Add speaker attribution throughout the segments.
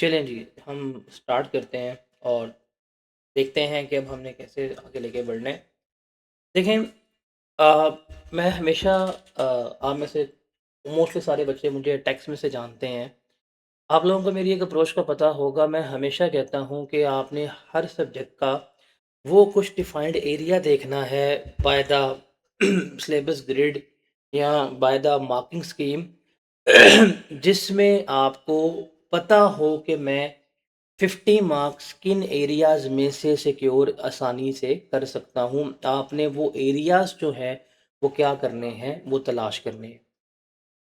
Speaker 1: चलें जी, हम स्टार्ट करते हैं और देखते हैं कि अब हमने कैसे आगे लेके बढ़ना है। देखें मैं हमेशा आप में से मोस्टली सारे बच्चे मुझे टेक्स्ट में से जानते हैं। आप लोगों को मेरी एक अप्रोच का पता होगा, मैं हमेशा कहता हूँ कि आपने हर सब्जेक्ट का वो कुछ डिफाइंड एरिया देखना है बाय द सिलेबस ग्रिड या बाय द मार्किंग स्कीम जिसमें आपको पता हो कि मैं 50 मार्क्स किन एरियाज़ में से सिक्योर आसानी से कर सकता हूँ। आपने वो एरियाज़ जो है वो क्या करने हैं, वो तलाश करने हैं।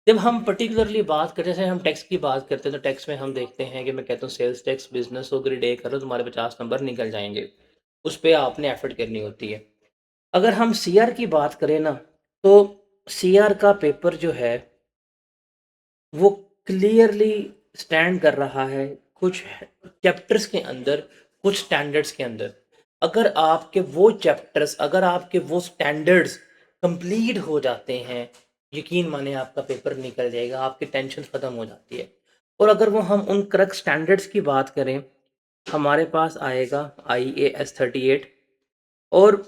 Speaker 1: जब हम पर्टिकुलरली बात करते हैं, जैसे हम टैक्स की बात करते हैं, तो टैक्स में हम देखते हैं कि मैं कहता हूँ सेल्स टैक्स बिज़नेस हो ग्रेड ए करो तुम्हारे 50 नंबर निकल जाएँगे। उस पे आपने एफर्ट करनी होती है। अगर हम सीआर की बात करें ना, तो सीआर का पेपर जो है वो क्लियरली स्टैंड कर रहा है कुछ चैप्टर्स के अंदर, कुछ स्टैंडर्ड्स के अंदर। अगर आपके वो स्टैंडर्ड्स कंप्लीट हो जाते हैं, यकीन माने आपका पेपर निकल जाएगा, आपकी टेंशन ख़त्म हो जाती है। और अगर वो हम उन करेक्ट स्टैंडर्ड्स की बात करें, हमारे पास आएगा IAS 38। और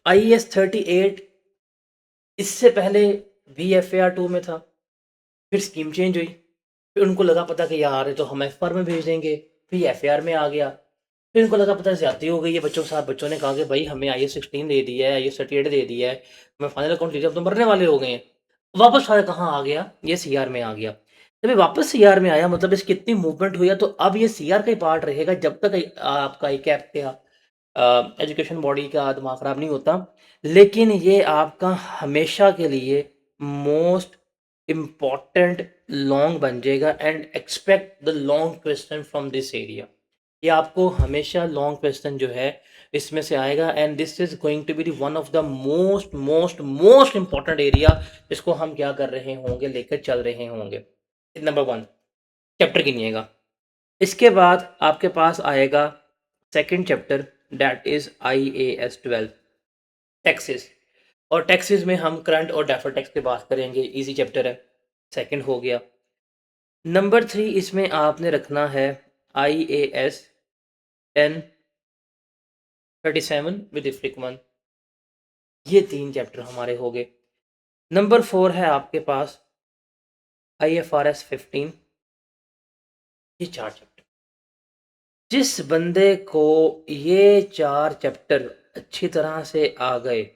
Speaker 1: IAS 38 इससे पहले VFAR 2 में था, फिर स्कीम चेंज हुई। फिर उनको लगा पता कि यार ये तो हम एफआर में भेज देंगे, फिर एफआर में आ गया। फिर उनको लगा पता ज्यादती हो गई है बच्चों के साथ। बच्चों ने कहा कि भाई हमें IAS 16 दे दिया है, IAS 38 दे दिया है, हमें फाइनल अकाउंट दीजिए, अब तो मरने वाले हो गए हैं। वापस सारा कहाँ आ गया, ये सीआर में आ गया। जब ये वापस सीआर में आया, मतलब इसकी इतनी मूवमेंट हुई है, तो अब ये सीआर का ही पार्ट रहेगा जब तक आपका ई कैप का एजुकेशन बॉडी का दिमाग खराब नहीं होता। लेकिन ये आपका हमेशा के लिए मोस्ट इम्पॉर्टेंट लॉन्ग बन जाएगा। And expect the long question from this area. ये आपको हमेशा लॉन्ग क्वेश्चन जो है इसमें से आएगा। And this is going to be one of the most most most important area जिसको हम क्या कर रहे होंगे, लेकर चल रहे होंगे। नंबर वन, चैप्टर गिनिएगा। इसके बाद आपके पास आएगा second chapter, that is IAS 12 taxes. और टैक्सेस में हम करंट और डेफर्ड टैक्स की बात करेंगे, इजी चैप्टर है, सेकंड हो गया। नंबर 3 इसमें आपने रखना है IAS 1037 विद इफ्रिक 1। ये 3 चैप्टर हमारे हो गए। नंबर 4 है आपके पास IFRS 15। ये 4 चैप्टर, जिस बंदे को ये 4 चैप्टर अच्छी तरह से आ गए,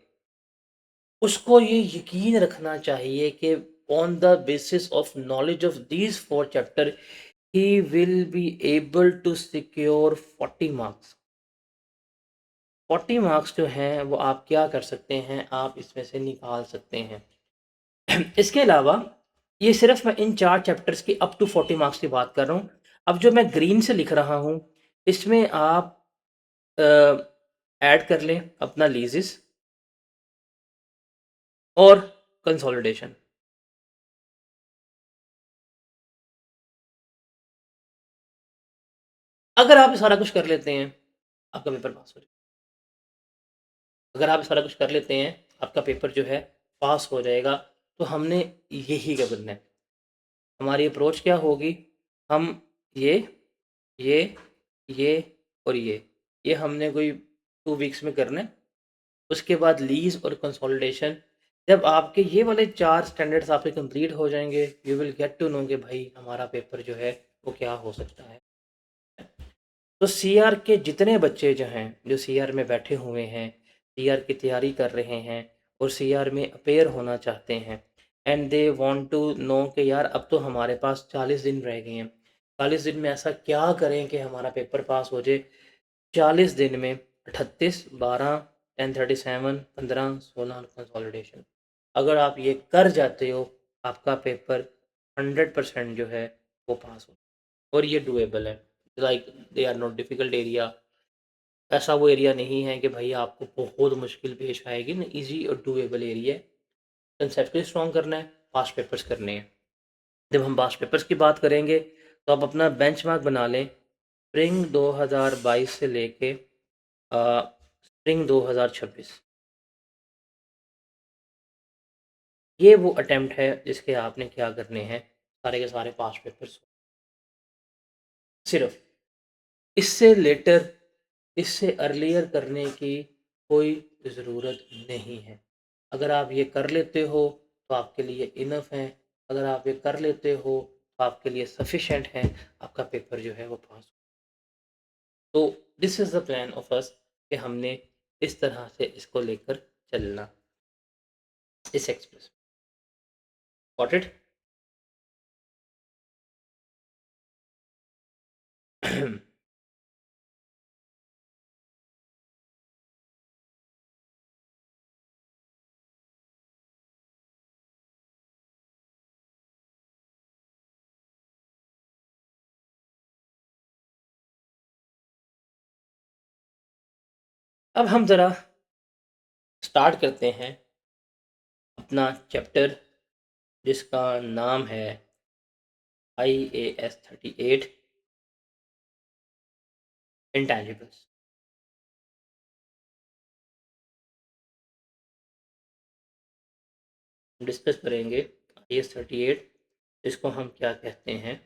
Speaker 1: उसको ये यकीन रखना चाहिए कि on the basis of knowledge of these 4 chapter he will be able to secure 40 marks. 40 marks जो हैं वो आप क्या कर सकते हैं, आप इसमें से निकाल सकते हैं। इसके अलावा ये सिर्फ मैं इन 4 चैप्टर्स की अप टू 40 मार्क्स की बात कर रहा हूँ। अब जो मैं ग्रीन से लिख रहा हूँ, इसमें आप ऐड कर लें अपना लीजिस और कंसोलिडेशन। अगर आप ये सारा कुछ कर लेते हैं, आपका पेपर पास हो जाएगा। अगर आप सारा कुछ कर लेते हैं, आपका पेपर जो है पास हो जाएगा। तो हमने यही करना है। हमारी अप्रोच क्या होगी, हम ये ये ये और ये हमने कोई 2 वीक्स में करना है। उसके बाद लीज और कंसोलिडेशन। जब आपके ये वाले 4 स्टैंडर्ड्स आपके कंप्लीट हो जाएंगे, you will get to know कि भाई हमारा पेपर जो है वो क्या हो सकता है। तो सीआर के जितने बच्चे जो हैं, जो सीआर में बैठे हुए हैं, सीआर की तैयारी कर रहे हैं और सीआर में अपेयर होना चाहते हैं, and they want to know कि यार अब तो हमारे पास 40 दिन रह गए हैं, 40 दिन में ऐसा क्या करें कि हमारा पेपर पास हो जाए। 40 दिन में 38, 12, 1037, 15, 16 कंसोलिडेशन। अगर आप ये कर जाते हो, आपका पेपर 100% जो है वो पास हो, और ये डुएबल है। Like they are not difficult area. ऐसा वो एरिया नहीं है कि भाई आपको बहुत मुश्किल पेश आएगी ना, इजी और डुएबल एरिया है। कंसेप्ट स्ट्रॉन्ग करना है, पास्ट पेपर्स करने हैं। जब हम पास्ट पेपर्स की बात करेंगे, तो आप अपना बेंचमार्क बना लें स्प्रिंग 2022 से लेके स्प्रिंग 2026। ये वो अटेम्प्ट है जिसके आपने क्या करने हैं, सारे के सारे पास्ट पेपर्स। सिर्फ। इससे लेटर, इससे अर्लियर करने की कोई ज़रूरत नहीं है। अगर आप ये कर लेते हो तो आपके लिए इनफ है, अगर आप ये कर लेते हो तो आपके लिए सफिशिएंट है, आपका पेपर जो है वो पास। तो this is the plan of us कि हमने इस तरह से इसको लेकर चलना, इस एक्सप्रेस। Got it? अब हम ज़रा स्टार्ट करते हैं अपना चैप्टर, जिसका नाम है IAS 38 इंटैंजिबल्स। डिस्कस करेंगे IAS 38, इसको हम क्या कहते हैं,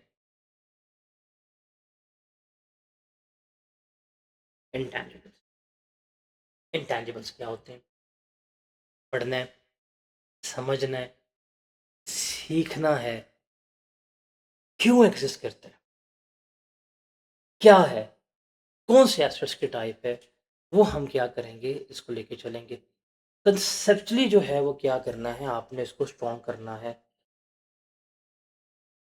Speaker 1: इंटैंजिबल्स। इंटैंजिबल्स क्या होते हैं? पढ़ना है, समझना है, सीखना है, क्यों एग्जिस्ट करता है, क्या है, कौन से एस्पेक्ट्स की टाइप है, वो हम क्या करेंगे, इसको लेके चलेंगे। कंसेप्चुअली जो है वो क्या करना है, आपने इसको स्ट्रॉन्ग करना है।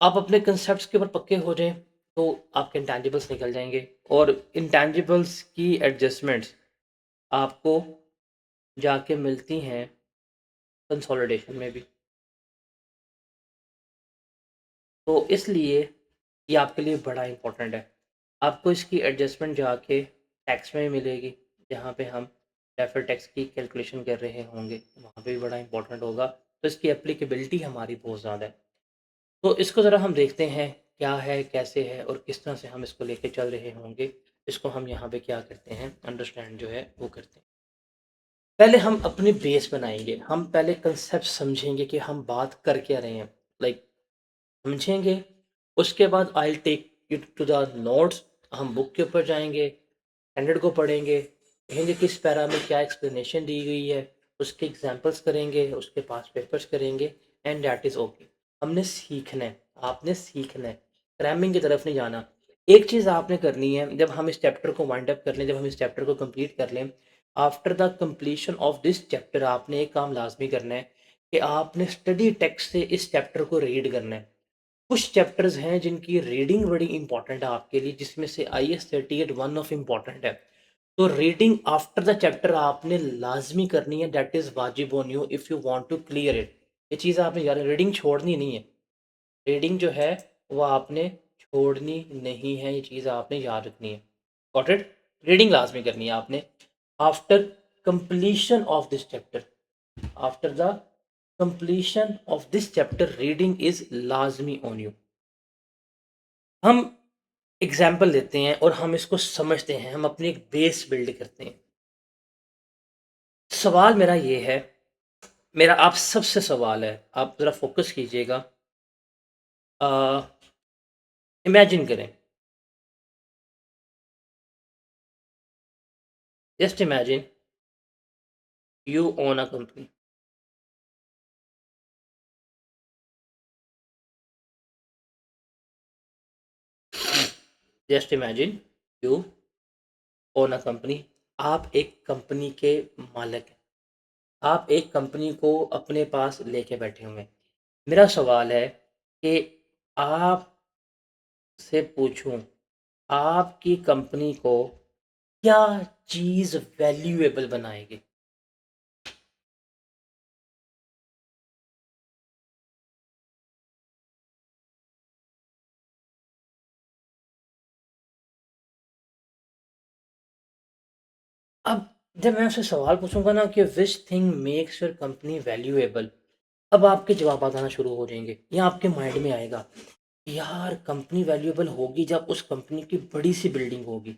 Speaker 1: आप अपने कंसेप्ट्स के ऊपर पक्के हो जाएँ, तो आपके इंटैंजिबल्स निकल जाएँगे, और इंटैंजिबल्स की एडजस्टमेंट्स आपको जाके मिलती हैं कंसोलिडेशन में भी। तो इसलिए ये आपके लिए बड़ा इम्पोर्टेंट है। आपको इसकी एडजस्टमेंट जाके टैक्स में मिलेगी, जहाँ पे हम डेफर्ड टैक्स की कैलकुलेशन कर रहे होंगे, वहाँ पे भी बड़ा इम्पोर्टेंट होगा। तो इसकी एप्लीकेबिलिटी हमारी बहुत ज़्यादा है। तो इसको ज़रा हम देखते हैं, क्या है, कैसे है और किस तरह से हम इसको लेके चल रहे होंगे। इसको हम यहाँ पे क्या करते हैं, अंडरस्टैंड जो है वो करते हैं। पहले हम अपनी बेस बनाएँगे, हम पहले कंसेप्ट समझेंगे कि हम बात कर क्या रहे हैं। लाइक समझेंगे, उसके बाद I will take you to the notes, हम बुक के ऊपर जाएँगे, स्टैंडर्ड को पढ़ेंगे, देखेंगे किस पैरा में क्या एक्सप्लेनेशन दी गई है, उसके एग्ज़ाम्पल्स करेंगे, उसके पास पेपर्स करेंगे, एंड दैट इज़ ओके। हमने सीखना है, आपने सीखना है, क्रैमिंग की तरफ नहीं जाना। एक चीज़ आपने करनी है, जब हम इस चैप्टर को वाइंड अप कर लें, जब हम इस चैप्टर को कंप्लीट कर लें, after the completion of this chapter आपने एक काम लाज़मी करना है कि आपने स्टडी टेक्स्ट से इस चैप्टर को रीड करना है। कुछ चैप्टर्स हैं जिनकी रीडिंग बड़ी इंपॉर्टेंट है आपके लिए, जिसमें से IAS 38 वन ऑफ इम्पॉर्टेंट है। तो रीडिंग आफ्टर द चैप्टर आपने लाज़मी करनी है, दैट इज़ वाजिब on you if you want to clear it. ये चीज़ आपने याद, रीडिंग छोड़नी नहीं है। रीडिंग जो है वो आपने छोड़नी नहीं है, ये चीज़ आपने याद रखनी है। Got it? रीडिंग लाज़मी करनी है आपने after completion of this chapter. After the completion of this chapter reading is लाज़मी ऑन यू। हम एग्ज़ाम्पल लेते हैं और हम इसको समझते हैं, हम अपनी एक बेस बिल्ड करते हैं। सवाल मेरा ये है, मेरा आप सबसे सवाल है, आप ज़रा फ़ोकस कीजिएगा। अ, इमेजिन करें, just imagine you own a company. Just imagine you own a company. आप एक कंपनी के मालिक हैं। आप एक कंपनी को अपने पास लेके बैठे हुए हैं। मेरा सवाल है कि आपसे पूछूं, आपकी कंपनी को क्या चीज़ वैल्यूएबल बनाएगी? अब जब मैं आपसे सवाल पूछूंगा ना कि which thing makes your company valuable, अब आपके जवाब आना शुरू हो जाएंगे, या आपके माइंड में आएगा, यार कंपनी वैल्यूएबल होगी जब उस कंपनी की बड़ी सी बिल्डिंग होगी।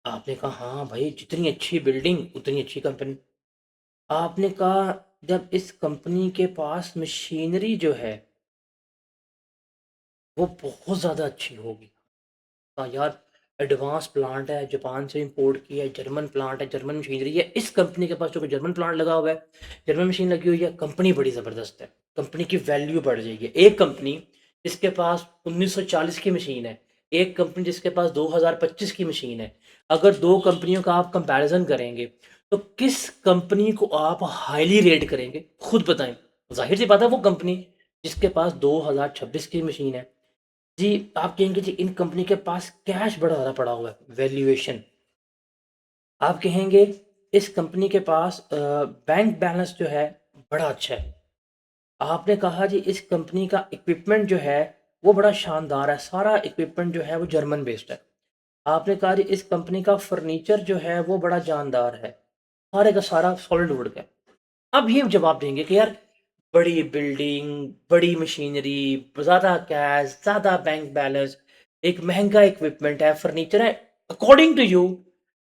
Speaker 1: आपने कहा हाँ भाई, जितनी अच्छी बिल्डिंग उतनी अच्छी कंपनी। आपने कहा जब इस कंपनी के पास मशीनरी जो है वो बहुत ज़्यादा अच्छी होगी। हाँ यार, एडवांस प्लांट है, जापान से इंपोर्ट किया है, जर्मन प्लांट है, जर्मन मशीनरी है। इस कंपनी के पास जो जर्मन प्लांट लगा हुआ है, जर्मन मशीन लगी हुई है, कंपनी बड़ी ज़बरदस्त है, कंपनी की वैल्यू बढ़ जाएगी। एक कंपनी जिसके पास 1940 की मशीन है, एक कंपनी जिसके पास 2025 की मशीन है, अगर दो कंपनियों का आप कंपैरिजन करेंगे तो किस कंपनी को आप हाईली रेट करेंगे, खुद बताएं। जाहिर सी बात है वो कंपनी जिसके पास 2026 की मशीन है। जी, आप कहेंगे जी इन कंपनी के पास कैश बड़ा ज़्यादा पड़ा हुआ है, वैल्यूएशन। आप कहेंगे इस कंपनी के पास बैंक बैलेंस जो है बड़ा अच्छा है। आपने कहा जी इस कंपनी का इक्विपमेंट जो है वो बड़ा शानदार है, सारा इक्विपमेंट जो है वो जर्मन बेस्ड है। आपने कहा जी इस कंपनी का फर्नीचर जो है वो बड़ा जानदार है, सारे का सारा सॉलिड वुड का है। अब ये जवाब देंगे कि यार बड़ी बिल्डिंग, बड़ी मशीनरी, ज़्यादा कैश, ज़्यादा बैंक बैलेंस, एक महंगा इक्विपमेंट है, फर्नीचर है, according to you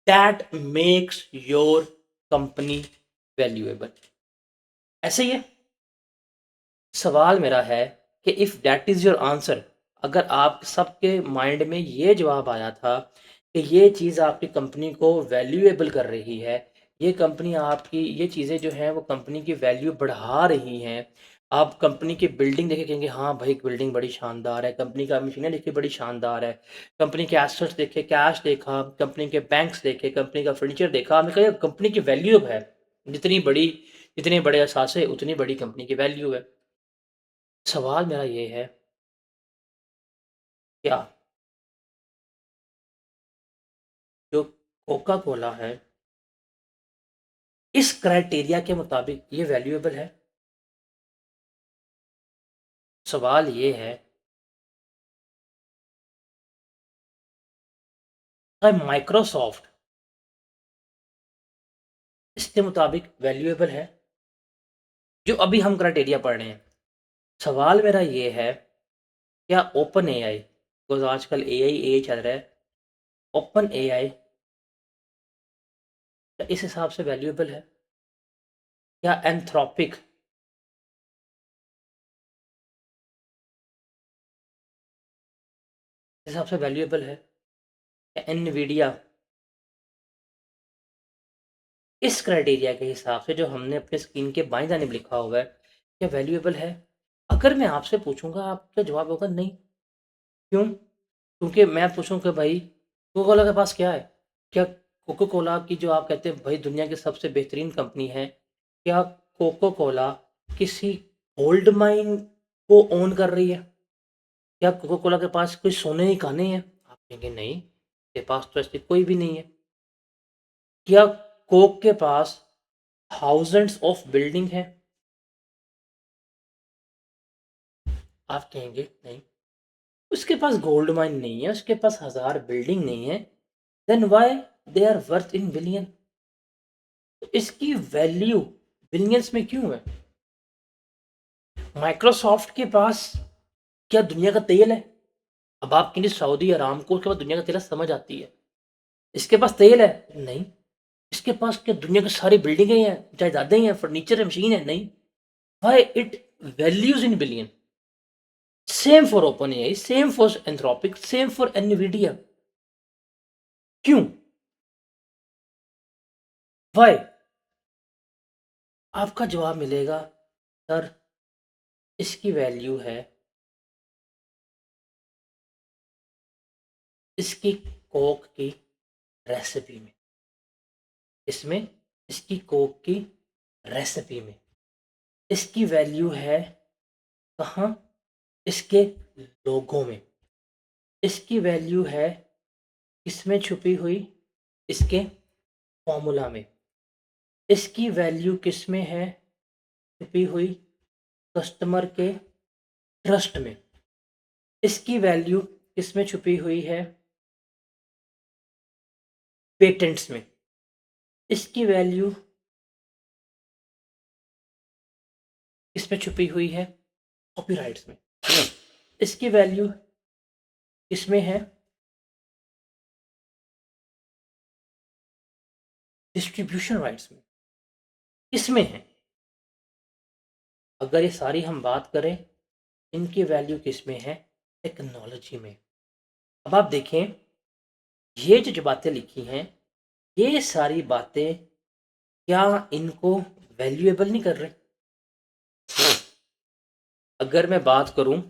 Speaker 1: that makes your company valuable. ऐसे ही है। सवाल मेरा है कि if that is your answer, अगर आप सबके माइंड में ये जवाब आया था कि ये चीज़ आपकी कंपनी को वैल्यूएबल कर रही है, ये कंपनी आपकी ये चीज़ें जो हैं वो कंपनी की वैल्यू बढ़ा रही हैं। आप कंपनी की बिल्डिंग देख के कहेंगे हाँ भाई बिल्डिंग बड़ी शानदार है, कंपनी का मशीनें देखी बड़ी शानदार है, कंपनी के एसेट्स देखे, कैश देखा, कंपनी के बैंक्स देखे, कंपनी का फर्नीचर देखा, आपने कहा कंपनी की वैल्यू है, जितनी बड़ी जितने बड़े असासे उतनी बड़ी कंपनी की वैल्यू है। सवाल मेरा ये है, क्या जो कोका कोला है इस क्राइटेरिया के मुताबिक ये वैल्यूएबल है? सवाल ये है, क्या माइक्रोसॉफ्ट इसके मुताबिक वैल्यूएबल है, जो अभी हम क्राइटेरिया पढ़ रहे हैं? सवाल मेरा ये है, क्या ओपन एआई, बिकॉज आजकल एआई चल रहा है, ओपन एआई इस हिसाब से वैल्यूएबल है? क्या एंथ्रोपिक इस हिसाब से वैल्यूएबल है? क्या एनवीडिया इस क्राइटेरिया के हिसाब से जो हमने अपने स्क्रीन के बाएं दाने में लिखा हुआ है, क्या वैल्यूएबल है? अगर मैं आपसे पूछूंगा आपका जवाब होगा नहीं। क्यों? क्योंकि मैं पूछूं कि भाई कोका कोला के पास क्या है? क्या कोका कोला की जो आप कहते हैं भाई दुनिया की सबसे बेहतरीन कंपनी है, क्या कोका कोला किसी गोल्ड माइन को ओन कर रही है? क्या कोका कोला के पास कोई सोने की खाने हैं? आप कहेंगे नहीं, के पास तो ऐसी कोई भी नहीं है। क्या कोक के पास थाउजेंड्स ऑफ बिल्डिंग है? आप कहेंगे नहीं, उसके पास गोल्ड माइन नहीं है, उसके पास हजार बिल्डिंग नहीं है, then why they are worth in billion? इसकी वैल्यू बिलियंस में क्यों है? माइक्रोसॉफ्ट के पास क्या दुनिया का तेल है? अब आप कहेंगे सऊदी अरामको के पास दुनिया का तेल है, समझ आती है। इसके पास तेल है? नहीं। इसके पास क्या दुनिया की सारी बिल्डिंगें हैं, जायदादें हैं, फर्नीचर है, मशीन है? नहीं। Why it values in billion? Same for open AI, same for Anthropic, same for Nvidia. क्यों? व्हाई? आपका जवाब मिलेगा सर, इसकी वैल्यू है इसकी कोक की रेसिपी में। इसमें इसकी कोक की रेसिपी में इसकी वैल्यू है कहाँ? इसके लोगों में। इसकी वैल्यू है इसमें छुपी हुई, इसके फॉर्मूला में। इसकी वैल्यू किस में है छुपी हुई? कस्टमर के ट्रस्ट में। इसकी वैल्यू किस में छुपी हुई है? पेटेंट्स में। इसकी वैल्यू किस में छुपी हुई है? कॉपीराइट्स में। इसकी वैल्यू किसमें है? डिस्ट्रीब्यूशन राइट्स में। किसमें है? अगर ये सारी हम बात करें, इनकी वैल्यू किसमें है? टेक्नोलॉजी में। अब आप देखें, ये जो बातें लिखी हैं, ये सारी बातें क्या इनको वैल्यूएबल नहीं कर रहे? अगर मैं बात करूं,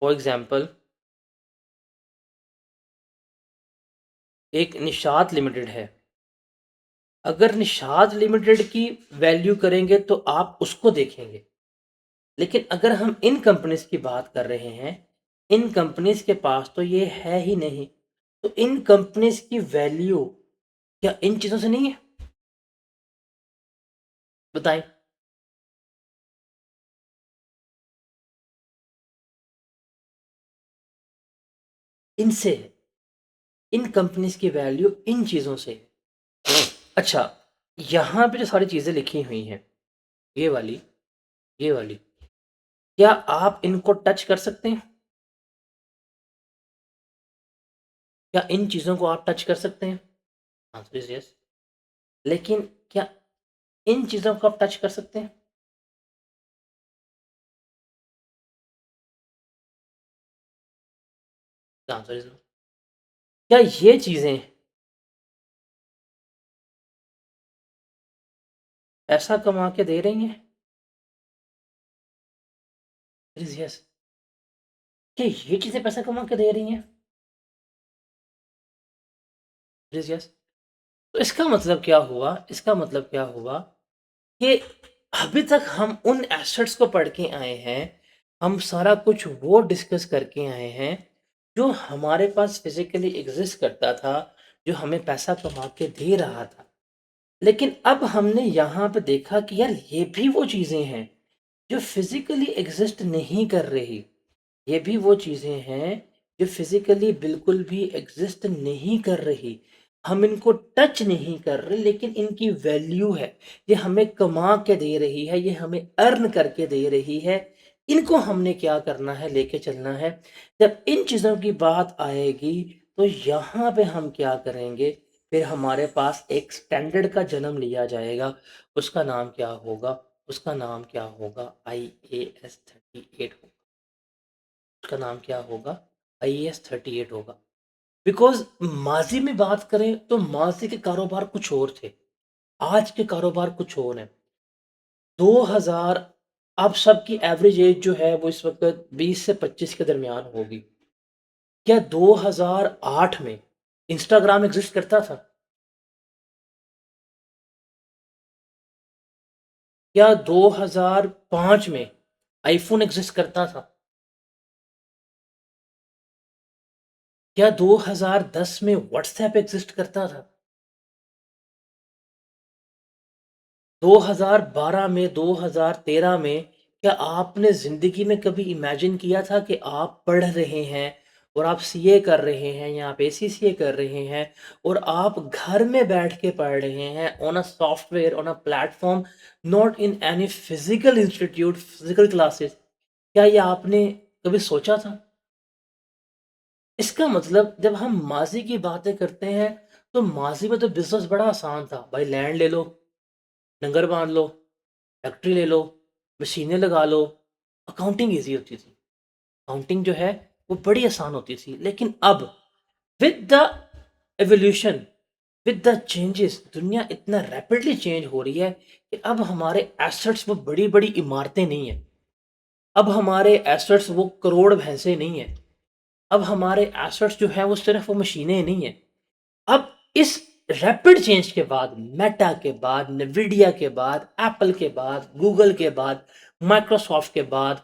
Speaker 1: फॉर एग्जांपल, एक निशात लिमिटेड है। अगर निशात लिमिटेड की वैल्यू करेंगे तो आप उसको देखेंगे, लेकिन अगर हम इन कंपनीज की बात कर रहे हैं, इन कंपनीज के पास तो ये है ही नहीं, तो इन कंपनीज की वैल्यू क्या इन चीजों से नहीं है? बताएं। इनसे है। इन कंपनीज की वैल्यू इन चीजों से है। अच्छा, यहाँ पे जो सारी चीजें लिखी हुई हैं, ये वाली, ये वाली, क्या आप इनको टच कर सकते हैं? क्या इन चीजों को आप टच कर सकते हैं? Answer is yes. लेकिन क्या इन चीजों को आप टच कर सकते हैं? Answer is no. क्या ये चीजें पैसा कमा के दे रही हैं? Is yes. क्या ये चीजें पैसा कमा के दे रही हैं? Is yes. तो इसका मतलब क्या हुआ? इसका मतलब क्या हुआ कि अभी तक हम उन एसेट्स को पढ़ के आए हैं, हम सारा कुछ वो डिस्कस करके आए हैं जो हमारे पास फिजिकली एग्जिस्ट करता था, जो हमें पैसा कमा के दे रहा था। लेकिन अब हमने यहाँ पे देखा कि यार ये भी वो चीज़ें हैं जो फिजिकली एग्जिस्ट नहीं कर रही। ये भी वो चीज़ें हैं जो फिजिकली बिल्कुल भी एग्जिस्ट नहीं कर रही। हम इनको टच नहीं कर रहे, लेकिन इनकी वैल्यू है। ये हमें कमा के दे रही है, ये हमें अर्न करके दे रही है। इनको हमने क्या करना है? लेके चलना है। जब इन चीज़ों की बात आएगी तो यहाँ पे हम क्या करेंगे? फिर हमारे पास एक स्टैंडर्ड का जन्म लिया जाएगा। उसका नाम क्या होगा? उसका नाम क्या होगा? IAS 38 होगा। उसका नाम क्या होगा? IAS 38 होगा। बिकॉज माजी में बात करें तो माजी के कारोबार कुछ और थे, आज के कारोबार कुछ और हैं। 2000, आप सबकी एवरेज एज जो है वो इस वक्त 20 से 25 के दरमियान होगी। क्या 2008 में इंस्टाग्राम एग्जिस्ट करता था? क्या 2005 में आईफोन एग्जिस्ट करता था? क्या 2010 में व्हाट्सएप एग्जिस्ट करता था? 2012 में, 2013 में क्या आपने ज़िंदगी में कभी इमेजिन किया था कि आप पढ़ रहे हैं और आप सीए कर रहे हैं या आप एसीसीए कर रहे हैं और आप घर में बैठ के पढ़ रहे हैं on a software, on a platform, not in any physical institute, physical classes? क्या ये आपने कभी सोचा था? इसका मतलब जब हम माजी की बातें करते हैं तो माजी में तो बिजनेस बड़ा आसान था भाई। लैंड ले लो, डंगर बांध लो, फैक्ट्री ले लो, मशीनें लगा लो, अकाउंटिंग ईज़ी होती थी। अकाउंटिंग जो है वो बड़ी आसान होती थी। लेकिन अब with the evolution, with the changes, दुनिया इतना रैपिडली चेंज हो रही है कि अब हमारे एसेट्स वो बड़ी-बड़ी इमारतें नहीं हैं। अब हमारे एसेट्स वो करोड़ भैंसे नहीं हैं। अब हमारे एसेट्स जो हैं वो सिर्फ़ वो मशीनें नहीं हैं। अब इस रैपिड चेंज के बाद, मेटा के बाद, NVIDIA के बाद, एप्पल के बाद, गूगल के बाद, माइक्रोसॉफ्ट के बाद,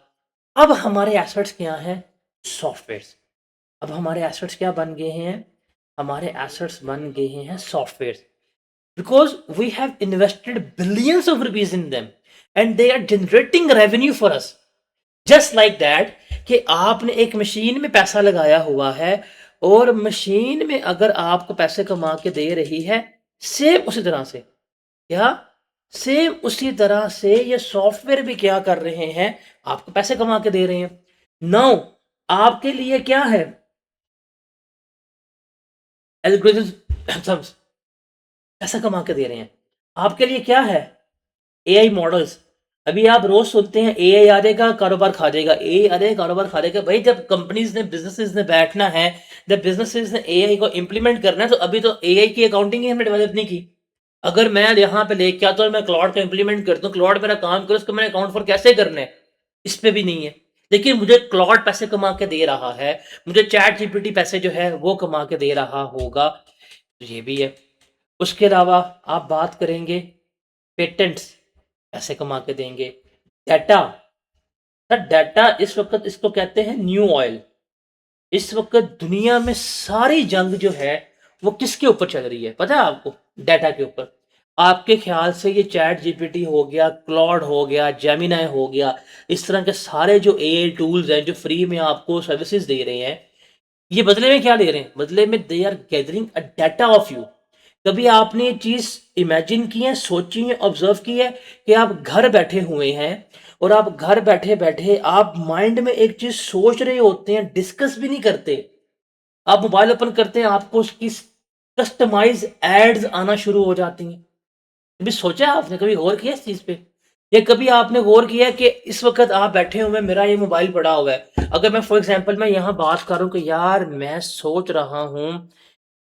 Speaker 1: अब हमारे एसेट्स क्या हैं? सॉफ्टवेयर्स। अब हमारे एसेट्स क्या बन गए हैं? हमारे एसेट्स बन गए हैं softwares. Because we have invested billions of rupees in them and they are generating revenue for us. Just like that, कि आपने एक मशीन में पैसा लगाया हुआ है और मशीन में अगर आपको पैसे कमा के दे रही है, सेम उसी तरह से, क्या सेम उसी तरह से ये सॉफ्टवेयर भी क्या कर रहे हैं? आपको पैसे कमा के दे रहे हैं। नाउ आपके लिए क्या है? एल्गोरिथम्स पैसा कमा के दे रहे हैं। आपके लिए क्या है? AI models. अभी आप रोज सुनते हैं एआई आ जाएगा कारोबार खा जाएगा, एआई आ जाएगा कारोबार खा जाएगा। भाई जब कंपनीज ने बिजनेसेस ने बैठना है, जब बिजनेसेस ने एआई को इम्प्लीमेंट करना है, तो अभी तो एआई की अकाउंटिंग ही हमने डेवलप नहीं की। अगर मैं यहाँ पे लेके आता हूँ, मैं क्लाउड का इम्प्लीमेंट करता हूँ, क्लाउड मेरा काम करे, उसको मैंने अकाउंट फॉर कैसे करना है, इस पे भी नहीं है। लेकिन मुझे क्लाउड पैसे कमा के दे रहा है, मुझे चैट जीपीटी पैसे जो है वो कमा के दे रहा होगा, तो ये भी है। उसके अलावा आप बात करेंगे पेटेंट्स पैसे कमा के देंगे, डाटा, सर डाटा इस वक्त इसको कहते हैं न्यू ऑयल। इस वक्त दुनिया में सारी जंग जो है वो किसके ऊपर चल रही है पता है आपको? डाटा के ऊपर। आपके ख्याल से ये चैट जीपीटी हो गया, क्लॉड हो गया, जेमिनाई हो गया, इस तरह के सारे जो एआई टूल्स हैं जो फ्री में आपको सर्विसेज दे रहे हैं, ये बदले में क्या ले रहे हैं? बदले में they are gathering a data of you. कभी आपने ये चीज इमेजिन की है, सोची है, ऑब्जर्व की है कि आप घर बैठे हुए हैं और आप घर बैठे बैठे आप माइंड में एक चीज सोच रहे होते हैं, डिस्कस भी नहीं करते, आप मोबाइल ओपन करते हैं, आपको उसकी कस्टमाइज एड्स आना शुरू हो जाती हैं। कभी सोचा है आपने, कभी गौर किया इस चीज पे? या कभी आपने गौर किया कि इस वक्त आप बैठे हुए, मेरा ये मोबाइल पड़ा हुआ है, अगर मैं फॉर एग्जांपल मैं यहाँ बात करूं कि यार मैं सोच रहा हूँ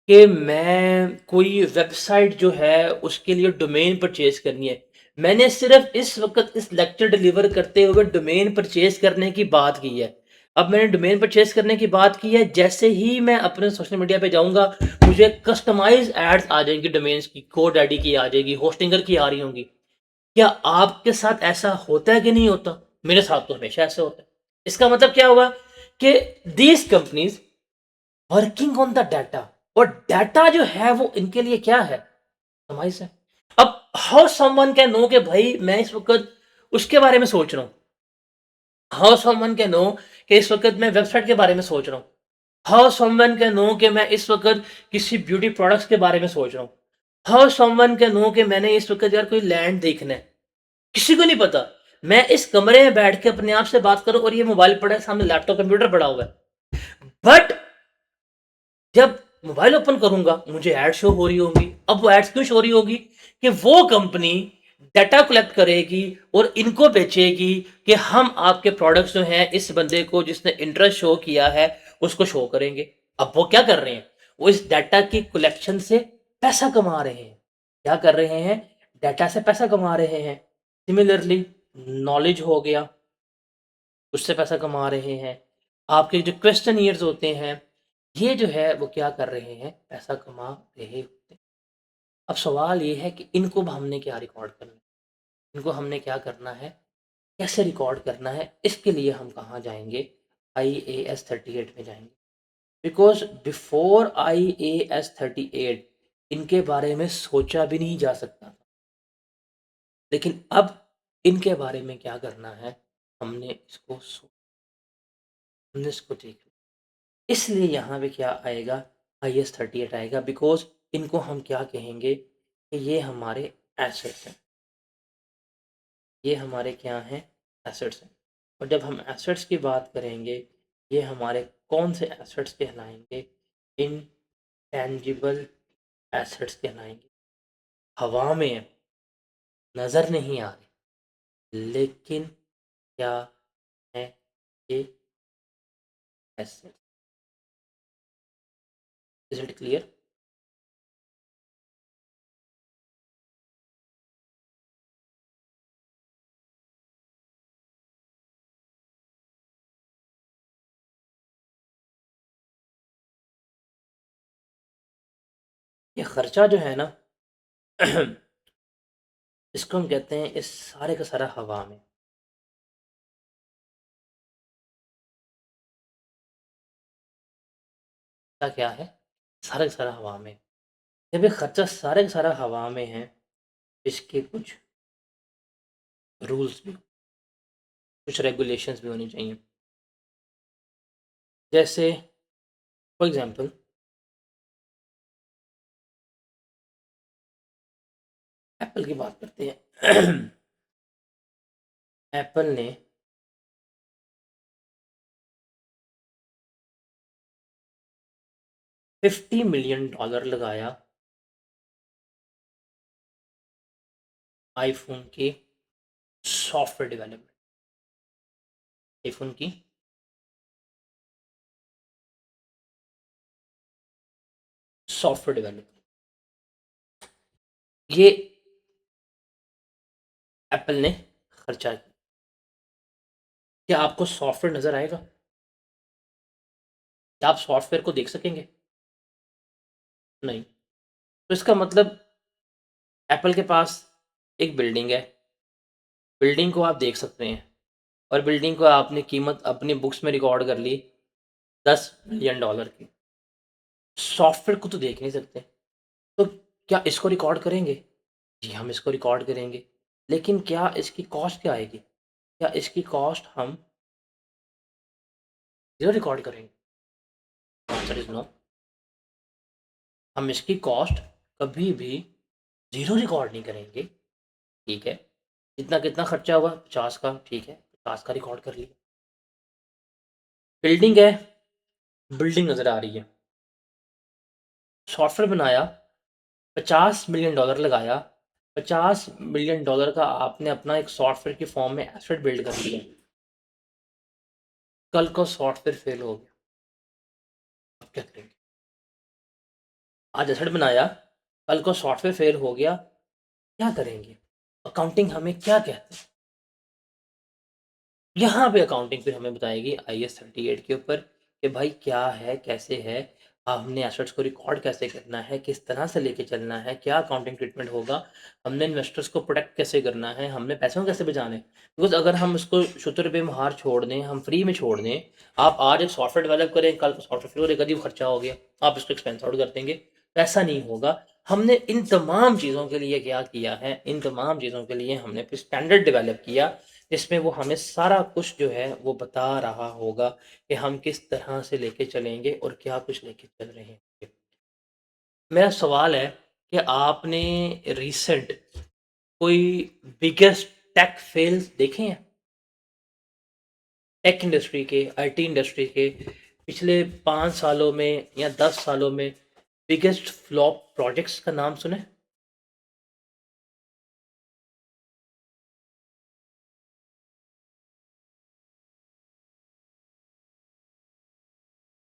Speaker 1: कि मैं कोई वेबसाइट जो है उसके लिए डोमेन परचेज करनी है, मैंने सिर्फ इस वक्त इस लेक्चर डिलीवर करते हुए डोमेन परचेज करने की बात की है। अब मैंने डोमेन परचेज करने की बात की है, जैसे ही मैं अपने सोशल मीडिया पे जाऊंगा, मुझे कस्टमाइज एड्स आ जाएंगी, डोमेन्स की, कोड आईडी की आ जाएगी, होस्टिंगर की आ रही होंगी। क्या आपके साथ ऐसा होता है कि नहीं होता? मेरे साथ तो हमेशा ऐसा होता है। इसका मतलब क्या हुआ कि these companies working on the data, और डाटा जो है वो इनके लिए क्या है? समझ से। अब हाउ समवन कैन नो कि भाई मैं इस वक्त उसके बारे में सोच रहा हूँ, हाउ समवन कैन नो कि इस वक्त मैं वेबसाइट के बारे में सोच रहा हूँ, हाउ समवन कैन नो कि मैं इस वक्त किसी ब्यूटी प्रोडक्ट्स के बारे में सोच रहा हूँ, हाउ समवन कैन नो कि मैंने इस वक्त यार कोई लैंड देखना है? किसी को नहीं पता। मैं इस कमरे में बैठ के अपने आप से बात करूं और ये मोबाइल पड़ा है सामने, लैपटॉप कंप्यूटर पड़ा हुआ है, बट जब मोबाइल ओपन करूंगा मुझे एड शो हो रही होंगी। अब वो एड्स क्यों शो हो रही होगी? कि वो कंपनी डाटा कलेक्ट करेगी और इनको बेचेगी कि हम आपके प्रोडक्ट्स जो हैं इस बंदे को जिसने इंटरेस्ट शो किया है उसको शो करेंगे। अब वो क्या कर रहे हैं? वो इस डाटा की कलेक्शन से पैसा कमा रहे हैं। क्या कर रहे हैं? डाटा से पैसा कमा रहे हैं। सिमिलरली नॉलेज हो गया, उससे पैसा कमा रहे हैं। आपके जो क्वेश्चन ईयर्स होते हैं, ये जो है वो क्या कर रहे हैं? पैसा कमा रहे होते हैं। अब सवाल ये है कि इनको हमने क्या रिकॉर्ड करना है? इनको हमने क्या करना है? कैसे रिकॉर्ड करना है? इसके लिए हम कहाँ जाएंगे? IAS 38 में जाएंगे। बिकॉज बिफोर IAS 38 इनके बारे में सोचा भी नहीं जा सकता था, लेकिन अब इनके बारे में क्या करना है? हमने इसको देख, इसलिए यहाँ पे क्या आएगा? IAS 38 आएगा, बिकॉज इनको हम क्या कहेंगे कि ये हमारे एसेट्स हैं। ये हमारे क्या हैं? एसेट्स हैं। और जब हम एसेट्स की बात करेंगे, ये हमारे कौन से एसेट्स कहलाएंगे? इनटेंजिबल एसेट्स कहलाएंगे। हवा में है, नज़र नहीं आ रहे, लेकिन क्या है ये? एसेट्स। Is it clear? ये खर्चा जो है ना इसको हम कहते हैं इस सारे का सारा हवा में। क्या है? सारा का सारा हवा में। जब ये खर्चा सारे का सारा हवा में है, इसके कुछ रूल्स भी, कुछ रेगुलेशंस भी होनी चाहिए। जैसे फॉर एग्जांपल एप्पल की बात करते हैं। एप्पल ने $50 मिलियन लगाया आईफोन के सॉफ्टवेयर डेवलपमेंट, आईफ़ोन की सॉफ्टवेयर डेवलपमेंट, ये एप्पल ने खर्चा किया। क्या आपको सॉफ्टवेयर नज़र आएगा? क्या आप सॉफ्टवेयर को देख सकेंगे? नहीं। तो इसका मतलब एप्पल के पास एक बिल्डिंग है, बिल्डिंग को आप देख सकते हैं और बिल्डिंग को आपने कीमत अपनी बुक्स में रिकॉर्ड कर ली $10 मिलियन की। सॉफ्टवेयर को तो देख नहीं सकते। तो क्या इसको रिकॉर्ड करेंगे? जी, हम इसको रिकॉर्ड करेंगे। लेकिन क्या इसकी कॉस्ट क्या आएगी? क्या इसकी कॉस्ट हम 0 रिकॉर्ड करेंगे? Answer is no. हम इसकी कॉस्ट कभी भी 0 रिकॉर्ड नहीं करेंगे, ठीक है? कितना-कितना खर्चा हुआ? 50 का, ठीक है, 50 का रिकॉर्ड कर लिया। बिल्डिंग है, बिल्डिंग नज़र आ रही है। सॉफ्टवेयर बनाया, $50 मिलियन लगाया, $50 मिलियन का आपने अपना एक सॉफ्टवेयर की फॉर्म में एसेट बिल्ड कर लिया। कल को सॉफ्टवेयर फेल हो गया, अब क्या करेंगे? आज एसेट बनाया, कल को सॉफ्टवेयर फेल हो गया, क्या करेंगे? अकाउंटिंग हमें क्या कहते हैं? यहाँ पे अकाउंटिंग फिर हमें बताएगी आईएस 38 के ऊपर कि भाई क्या है, कैसे है, हमने एसेट्स को रिकॉर्ड कैसे करना है, किस तरह से लेके चलना है, क्या अकाउंटिंग ट्रीटमेंट होगा, हमने इन्वेस्टर्स को प्रोटेक्ट कैसे करना है, हमने पैसों को कैसे बचाने हैं। बिकॉज़ अगर हम इसको शुतर बेमहार छोड़ दें, हम फ्री में छोड़ दें, आप आज एक सॉफ्टवेयर डेवलप करें, कल को सॉफ्टवेयर फेल हो जाएगा, जी खर्चा हो गया, आप इसको एक्सपेंस आउट कर देंगे, तो ऐसा नहीं होगा। हमने इन तमाम चीज़ों के लिए क्या किया है, इन तमाम चीज़ों के लिए हमने फिर स्टैंडर्ड डेवलप किया जिसमें वो हमें सारा कुछ जो है वो बता रहा होगा कि हम किस तरह से लेके चलेंगे और क्या कुछ लेके चल रहे हैं। मेरा सवाल है कि आपने रिसेंट कोई बिगेस्ट टेक फेल्स देखे हैं? टेक इंडस्ट्री के, आईटी इंडस्ट्री के पिछले 5 सालों में या 10 सालों में बिगेस्ट फ्लॉप प्रोजेक्ट्स का नाम सुने?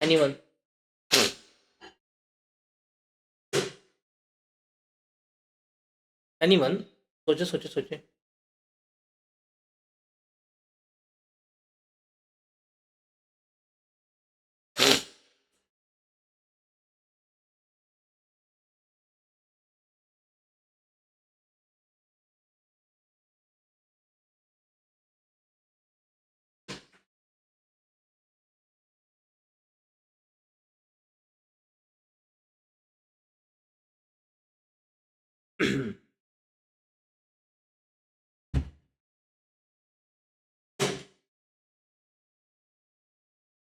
Speaker 1: एनीवन? एनीवन? सोचे, सोचे, सोचे।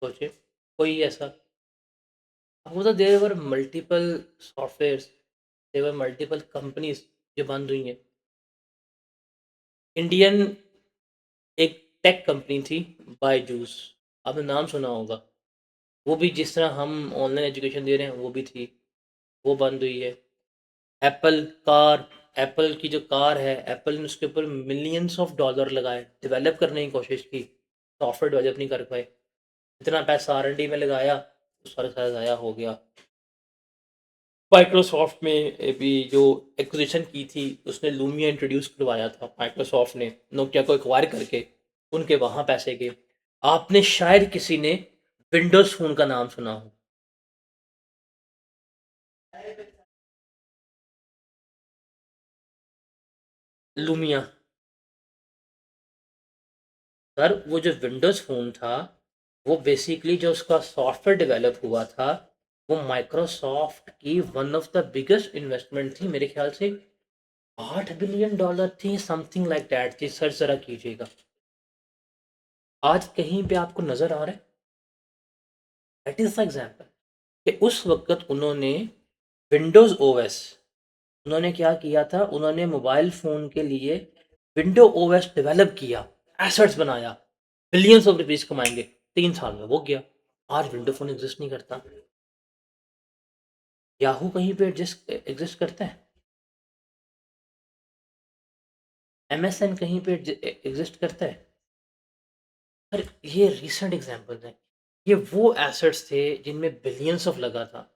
Speaker 1: सोचे, कोई ऐसा? वो तो there were multiple softwares, there were multiple companies जो बंद हुई हैं। इंडियन एक टेक कंपनी थी बायजूस, आपने नाम सुना होगा। वो भी जिस तरह हम ऑनलाइन एजुकेशन दे रहे हैं वो भी थी, वो बंद हुई है। एप्पल कार, एप्पल की जो कार है, एप्पल ने उसके ऊपर मिलियंस ऑफ डॉलर लगाए, डेवलप करने की कोशिश की, सॉफ्टवेयर डेवलप नहीं कर पाए। इतना पैसा आर&डी में लगाया, वो सारा सारा ज़ाया हो गया। माइक्रोसॉफ्ट में भी जो एक्विजिशन की थी उसने लूमिया इंट्रोड्यूस करवाया था माइक्रोसॉफ्ट ने नोकिया को एक्वायर करके, उनके वहाँ पैसे गए। आपने शायद किसी ने विंडोज़ फ़ोन का नाम सुना हो। लूमिया। सर वो जो विंडोज़ फ़ोन था वो बेसिकली जो उसका सॉफ्टवेयर डेवलप हुआ था वो माइक्रोसॉफ्ट की one of the biggest investment थी, मेरे ख्याल से $8 बिलियन थी, समथिंग लाइक दैट थी। सर्च ज़रा कीजिएगा। आज कहीं पे आपको नज़र आ रहा है? दैट इज़ द एग्जांपल कि उस वक़्त उन्होंने विंडोज़ ओएस, उन्होंने क्या किया था, उन्होंने मोबाइल फ़ोन के लिए विंडो ओएस डेवलप किया, एसेट्स बनाया, बिलियंस ऑफ रुपीज़ कमाएँगे, 3 साल में वो गया। आज विंडो फ़ोन एग्ज़िस्ट नहीं करता। याहू कहीं पे एग्ज़िस्ट करता है? एमएसएन कहीं पे एग्जिस्ट करता है? पर ये रीसेंट एग्जांपल्स हैं। ये वो एसेट्स थे जिनमें बिलियंस ऑफ लगा था।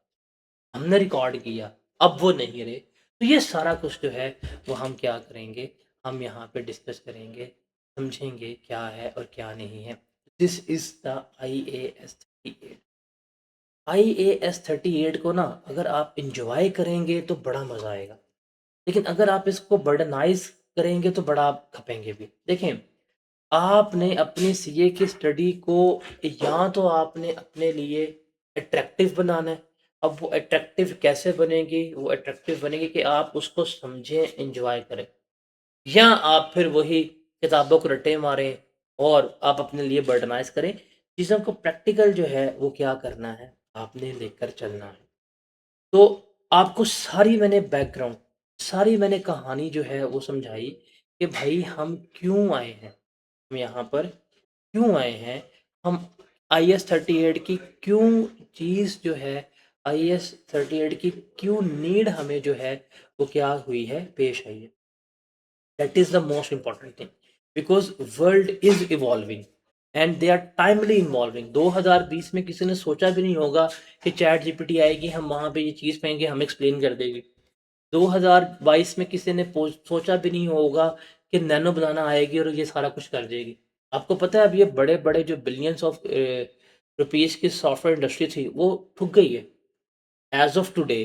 Speaker 1: हमने रिकॉर्ड किया, अब वो नहीं रहे। तो ये सारा कुछ जो है वो हम क्या करेंगे, हम यहाँ पे डिस्कस करेंगे, समझेंगे क्या है और क्या नहीं है। This is the IAS 38। IAS 38 को ना अगर आप इंजॉय करेंगे तो बड़ा मज़ा आएगा, लेकिन अगर आप इसको बर्डनाइज करेंगे तो बड़ा आप खपेंगे भी। देखें, आपने अपनी सीए की स्टडी को या तो आपने अपने लिए अट्रैक्टिव बनाना है। अब वो अट्रैक्टिव कैसे बनेगी? वो अट्रैक्टिव बनेगी कि आप उसको समझें, एंजॉय करें, या आप फिर वही किताबों को रट्टे मारें और आप अपने लिए बर्डनाइज करें। चीज़ों को प्रैक्टिकल जो है वो क्या करना है, आपने लेकर चलना है। तो आपको सारी मैंने बैकग्राउंड, सारी मैंने कहानी जो है वो समझाई कि भाई हम क्यों आए हैं, हम यहाँ पर क्यों आए हैं, हम IAS 38 की क्यों चीज़ जो है, IAS 38 की क्यों नीड हमें जो है वो क्या हुई है, पेश आई है। That is the most important thing, because world is evolving and they are timely involving. 2020 में किसी ने सोचा भी नहीं होगा कि चैट जीपीटी आएगी, हम वहाँ पे ये चीज़ कहेंगे, हम एक्सप्लेन कर देगी। 2022 में किसी ने सोचा भी नहीं होगा कि नैनो बनाना आएगी और ये सारा कुछ कर देगी। आपको पता है अब ये बड़े-बड़े जो बिलियंस ऑफ रुपीस की सॉफ्टवेयर इंडस्ट्री थी वो ठुक गई है। As of today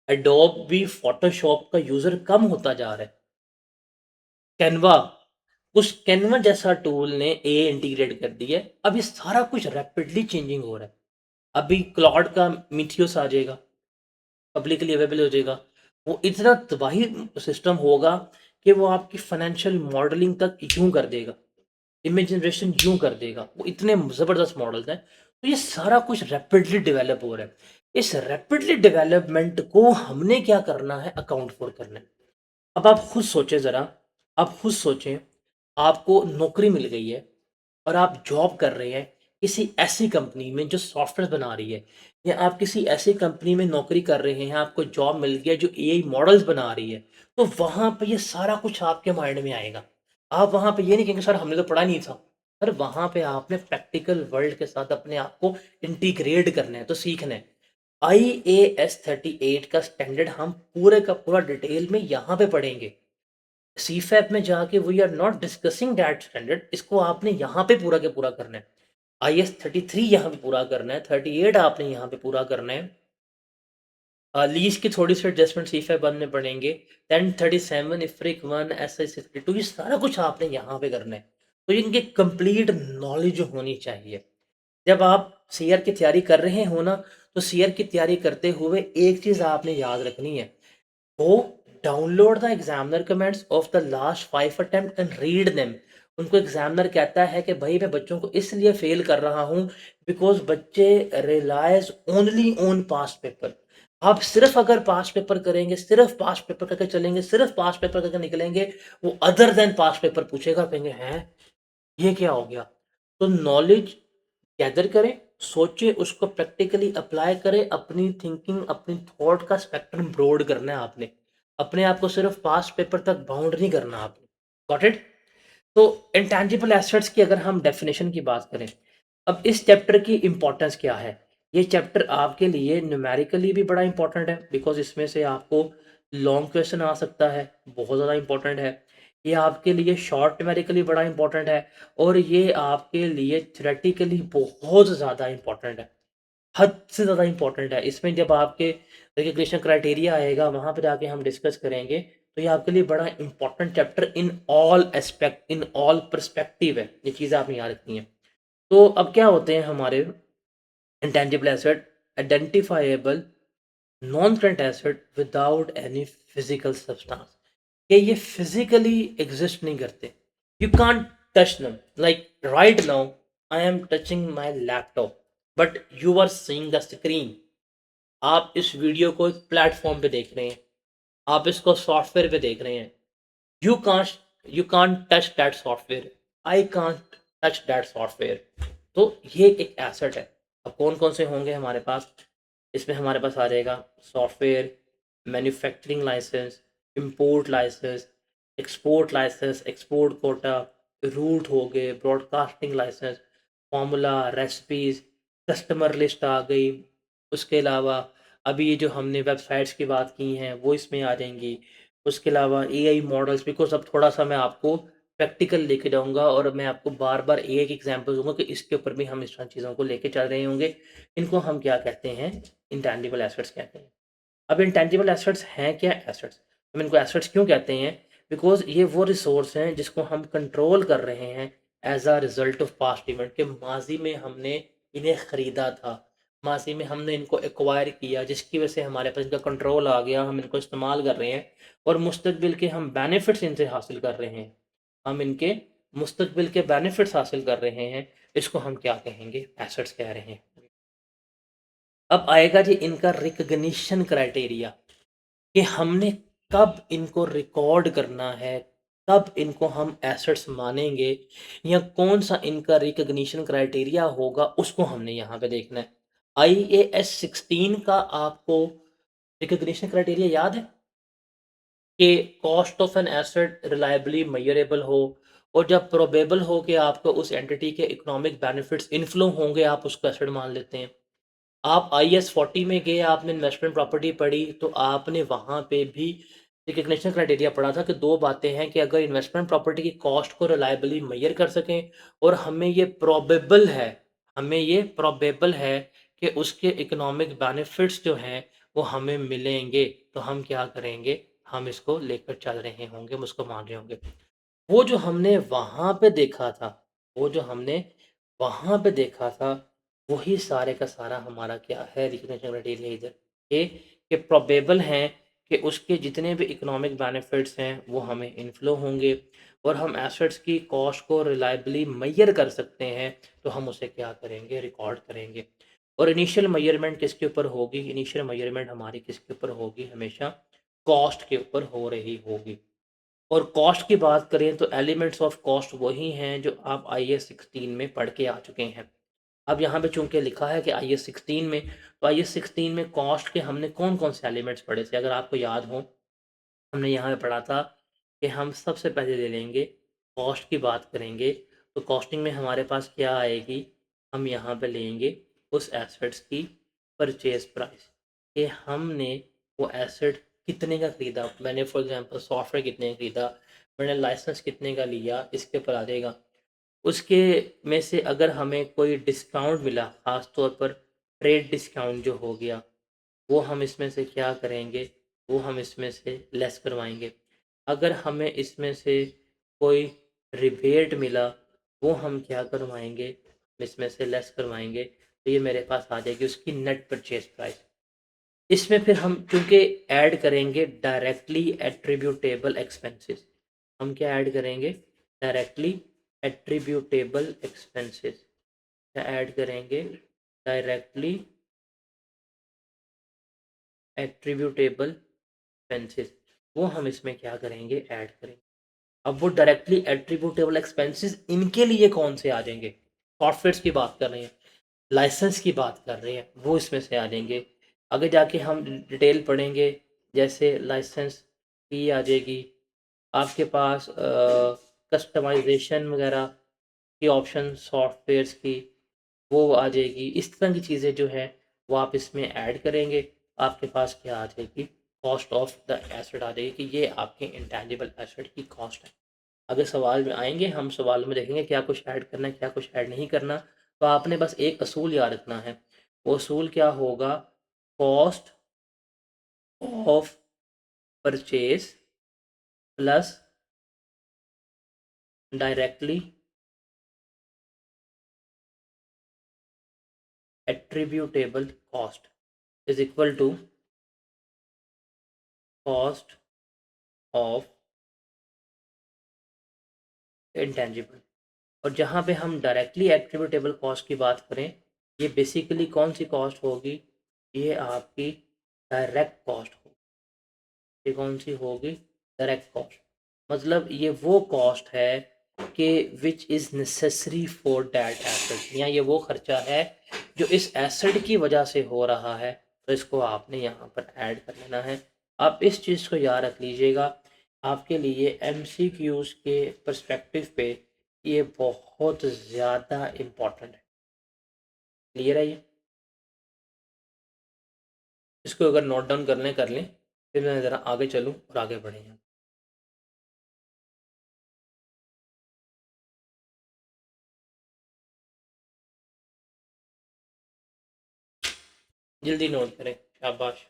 Speaker 1: Adobe Photoshop का यूज़र कम होता जा रहा है। कैनवा, उस कैनवा जैसा टूल ने एआई इंटीग्रेट कर दी है। अब ये सारा कुछ रैपिडली चेंजिंग हो रहा है। अभी क्लॉड का मीथियोस आ जाएगा, पब्लिकली अवेलेबल हो जाएगा। वो इतना तबाही सिस्टम होगा कि वो आपकी फाइनेंशियल मॉडलिंग तक यूँ कर देगा, इमेज जनरेशन यूँ कर देगा। वो इतने ज़बरदस्त मॉडल्स हैं। तो ये सारा कुछ रैपिडली डेवलप हो रहा है। इस रैपिडली डेवलपमेंट को हमने क्या करना है, अकाउंट फॉर करना है। अब आप खुद सोचें ज़रा, आप खुद सोचें, आपको नौकरी मिल गई है और आप जॉब कर रहे हैं किसी ऐसी कंपनी में जो सॉफ्टवेयर बना रही है, या आप किसी ऐसी कंपनी में नौकरी कर रहे हैं, आपको जॉब मिल गया जो एआई मॉडल्स बना रही है, तो वहाँ पे ये सारा कुछ आपके माइंड में आएगा। आप वहाँ पे ये नहीं कहेंगे सर हमने तो पढ़ा नहीं था। सर वहाँ पे आपने प्रैक्टिकल वर्ल्ड के साथ अपने आप को इंटीग्रेट करना है, तो सीखना है। IAS 38 का स्टैंडर्ड हम पूरे का पूरा डिटेल में यहाँ पे पढ़ेंगे। सीफैप में जाके we are not discussing that standard, इसको आपने यहाँ पे पूरा के पूरा करना है। IAS 33 यहाँ पे पूरा करना है, 38 आपने यहाँ पे पूरा करना है। लीज की थोड़ी सी एडजस्टमेंट सीफैप 1 में पढ़ेंगे, देन 37 इफ्रिक 1 SI 62, ये सारा कुछ आपने यहाँ पे करना है। तो इनकी कंप्लीट नॉलेज होनी चाहिए। जब आप सीआर की तैयारी कर रहे हो ना, तो सीआर की तैयारी करते हुए एक चीज़ आपने याद रखनी है, वो download the examiner comments of the last 5 attempt and read them. उनको एग्जामिनर कहता है कि भाई मैं बच्चों को इसलिए फेल कर रहा हूँ बिकॉज बच्चे relies only on past paper. आप सिर्फ अगर पास्ट पेपर करेंगे, सिर्फ पास्ट पेपर करके चलेंगे, सिर्फ पास्ट पेपर करके निकलेंगे, वो अदर देन पास्ट पेपर पूछेगा, कहेंगे हैं ये क्या हो गया। तो नॉलेज गैदर करें, सोचें, उसको प्रैक्टिकली अप्लाई करें, अपनी थिंकिंग, अपनी थॉट का स्पेक्ट्रम ब्रॉड करना है आपने। अपने आप को सिर्फ पास्ट पेपर तक बाउंड नहीं करना आपने। Got it? तो इंटैंजिबल एसेट्स की अगर हम डेफिनेशन की बात करें, अब इस चैप्टर की इम्पोर्टेंस क्या है? ये चैप्टर आपके लिए न्यूमेरिकली भी बड़ा इंपॉर्टेंट है, बिकॉज़ इसमें से आपको लॉन्ग क्वेश्चन आ सकता है, बहुत ज़्यादा इंपॉर्टेंट है। ये आपके लिए शॉर्ट न्यूमेरिकली बड़ा इंपॉर्टेंट है, और ये आपके लिए थ्योरेटिकली बहुत ज़्यादा इंपॉर्टेंट है, हद से ज़्यादा इंपॉर्टेंट है। इसमें जब आपके रिकग्निशन क्राइटेरिया आएगा, वहाँ पे जाके हम डिस्कस करेंगे, तो ये आपके लिए बड़ा important chapter in all aspect, in all perspective है। ये चीज़ें आपने याद रखनी है। तो अब क्या होते हैं हमारे intangible asset? Identifiable non current asset without any physical substance. कि ये फिजिकली एग्जिस्ट नहीं करते। You can't touch them, like right now I am touching my laptop, but you are seeing the screen. आप इस वीडियो को एक platform पे देख रहे हैं, आप इसको सॉफ्टवेयर पे देख रहे हैं। You can't you can't touch that software, I can't touch that software. तो ये एक एसेट है। अब कौन कौन से होंगे हमारे पास? इसमें हमारे पास आ जाएगा software, manufacturing licence, import licence, export licence, export quota, route हो गए, broadcasting licence, formula, recipes, customer list आ गई। उसके अलावा अभी ये जो हमने वेबसाइट्स की बात की हैं, वो इसमें आ जाएँगी। उसके अलावा एआई मॉडल्स, बिकॉज़ अब थोड़ा-सा मैं आपको प्रैक्टिकल लेके जाऊँगा और मैं आपको बार-बार एआई के एग्ज़ाम्पल दूँगा कि इसके ऊपर भी हम इस तरह चीज़ों को लेके चल रहे होंगे। इनको हम क्या कहते हैं? इंटैंजिबल एसेट्स कहते हैं। अब इंटैंजिबल एसेट्स हैं क्या एसेट्स? हम इनको एसेट्स क्यों कहते हैं? बिकॉज़ ये वो रिसोर्स हैं जिसको हम कंट्रोल कर रहे हैं as a result of past event, कि माज़ी में हमने इन्हें खरीदा था, माज़ी में हमने इनको एक्वायर किया, जिसकी वजह से हमारे पास इनका कंट्रोल आ गया, हम इनको इस्तेमाल कर रहे हैं और मुस्तक़बिल के हम बेनिफिट्स इनसे हासिल कर रहे हैं। हम इनके मुस्तक़बिल के बेनिफिट्स हासिल कर रहे हैं, इसको हम क्या कहेंगे? एसेट्स कह रहे हैं। अब आएगा जी इनका रिकॉग्निशन क्राइटेरिया, कि हमने कब इनको रिकॉर्ड करना है, कब इनको हम एसेट्स मानेंगे, या कौन-सा इनका रिकॉग्निशन क्राइटेरिया होगा, उसको हमने यहाँ पे देखना है। आईएएस 16 का आपको रिकॉग्निशन क्राइटेरिया याद है? कि cost of an asset reliably measurable हो, और जब प्रोबेबल हो कि आपको उस एंटिटी के इकोनॉमिक बेनिफिट्स इनफ्लो होंगे, आप उसको एसेट मान लेते हैं। आप आईएएस 40 में गए, आपने इन्वेस्टमेंट प्रॉपर्टी पढ़ी, तो आपने वहाँ पे भी रिकग्निशन क्राइटेरिया पढ़ा था कि 2 बातें हैं कि अगर इन्वेस्टमेंट प्रॉपर्टी की कॉस्ट को रिलायबली मेज़र कर सकें, और हमें ये प्रोबेबल है कि उसके इकोनॉमिक बेनिफिट्स जो हैं, वो हमें मिलेंगे, तो हम क्या करेंगे? हम इसको लेकर चल रहे होंगे, हम उसको मान रहे होंगे। वो जो हमने वहाँ पे देखा था, वो जो हमने वहाँ पे देखा था, वही सारे का सारा हमारा क्या है? रिकग्निशन क्राइटेरिया इधर, ये कि प्रोबेबल हैं कि उसके जितने भी इकोनॉमिक बेनिफिट्स हैं, वो हमें इनफ्लो होंगे, और हम एसेट्स की कॉस्ट को रिलायबली मेज़र कर सकते हैं, तो हम उसे क्या करेंगे? रिकॉर्ड करेंगे। और इनिशियल मेज़रमेंट किसके ऊपर होगी? इनिशियल मेज़रमेंट हमारी किसके ऊपर होगी? हमेशा कॉस्ट के ऊपर हो रही होगी। और कॉस्ट की बात करें तो एलिमेंट्स ऑफ कॉस्ट वही हैं जो आप आईएएस 16 में पढ़ के आ चुके हैं। अब यहाँ पे चूँकि लिखा है कि आईएएस 16 में, तो आईएएस 16 में कॉस्ट के हमने कौन-कौन से एलिमेंट्स पढ़े थे? अगर आपको याद हो, हमने यहाँ पे पढ़ा था कि हम सबसे पहले ले लेंगे, कॉस्ट की बात करेंगे, तो कॉस्टिंग में हमारे पास क्या आएगी? हम यहाँ पे लेंगे उस एसेट्स की परचेज़ प्राइस, कि हमने वो एसेट कितने का खरीदा। मैंने फॉर एग्ज़ाम्पल सॉफ्टवेयर कितने का खरीदा, मैंने लाइसेंस कितने का लिया, इसके ऊपर आ जाएगा। उसके में से अगर हमें कोई डिस्काउंट मिला, ख़ास तौर पर ट्रेड डिस्काउंट जो हो गया, वो हम इसमें से क्या करेंगे? वो हम इसमें से लेस करवाएँगे। अगर हमें इसमें से कोई रिबेट मिला, वो हम क्या करवाएँगे? इसमें से लेस करवाएँगे। तो ये मेरे पास आ जाएगी उसकी नेट परचेज़ प्राइस। इसमें फिर हम चूँकि ऐड करेंगे डायरेक्टली एट्रिब्यूटेबल एक्सपेंसेस। हम क्या ऐड करेंगे? Directly attributable expenses. क्या ऐड करेंगे? Directly attributable expenses. वो हम इसमें क्या करेंगे? ऐड करेंगे। अब वो डायरेक्टली एट्रिब्यूटेबल एक्सपेंसेस इनके लिए कौन से आ जाएँगे? सॉफ्टवेयर्स की बात कर रहे हैं, लाइसेंस की बात कर रहे हैं, वो इसमें से आ जाएँगे। आगे जाके हम डिटेल पढ़ेंगे, जैसे लाइसेंस फ़ी आ जाएगी, आपके पास कस्टमाइज़ेशन वगैरह की ऑप्शन सॉफ्टवेयर्स की, वो आ जाएगी। इस तरह की चीज़ें जो हैं, वो आप इसमें ऐड करेंगे। आपके पास क्या आ जाएगी? कॉस्ट ऑफ द एसेट आ जाएगी, कि ये आपके इंटैंजिबल एसेट की कॉस्ट है। अगर सवाल में आएँगे, हम सवाल में देखेंगे क्या कुछ ऐड करना है, क्या कुछ ऐड नहीं करना। तो आपने बस एक असूल याद रखना है। वो असूल क्या होगा? Cost of purchase plus directly attributable cost is equal to cost of intangible. और जहाँ पे हम डायरेक्टली एट्रिब्यूटेबल कॉस्ट की बात करें, ये बेसिकली कौन-सी कॉस्ट होगी? ये आपकी डायरेक्ट कॉस्ट होगी। ये कौन-सी होगी? Direct cost. मतलब ये वो कॉस्ट है कि which is necessary for that asset, या ये वो खर्चा है जो इस एसेट की वजह से हो रहा है, तो इसको आपने यहाँ पर ऐड कर लेना है। आप इस चीज़ को याद रख लीजिएगा आपके लिए एमसीक्यूज़ के पर्सपेक्टिव पे ये बहुत ज़्यादा इम्पोर्टेंट है। क्लियर है ये? इसको अगर नोट डाउन करना है कर लें, फिर मैं ज़रा आगे चलूँ और आगे बढ़ें। जल्दी नोट करें, शाबाश।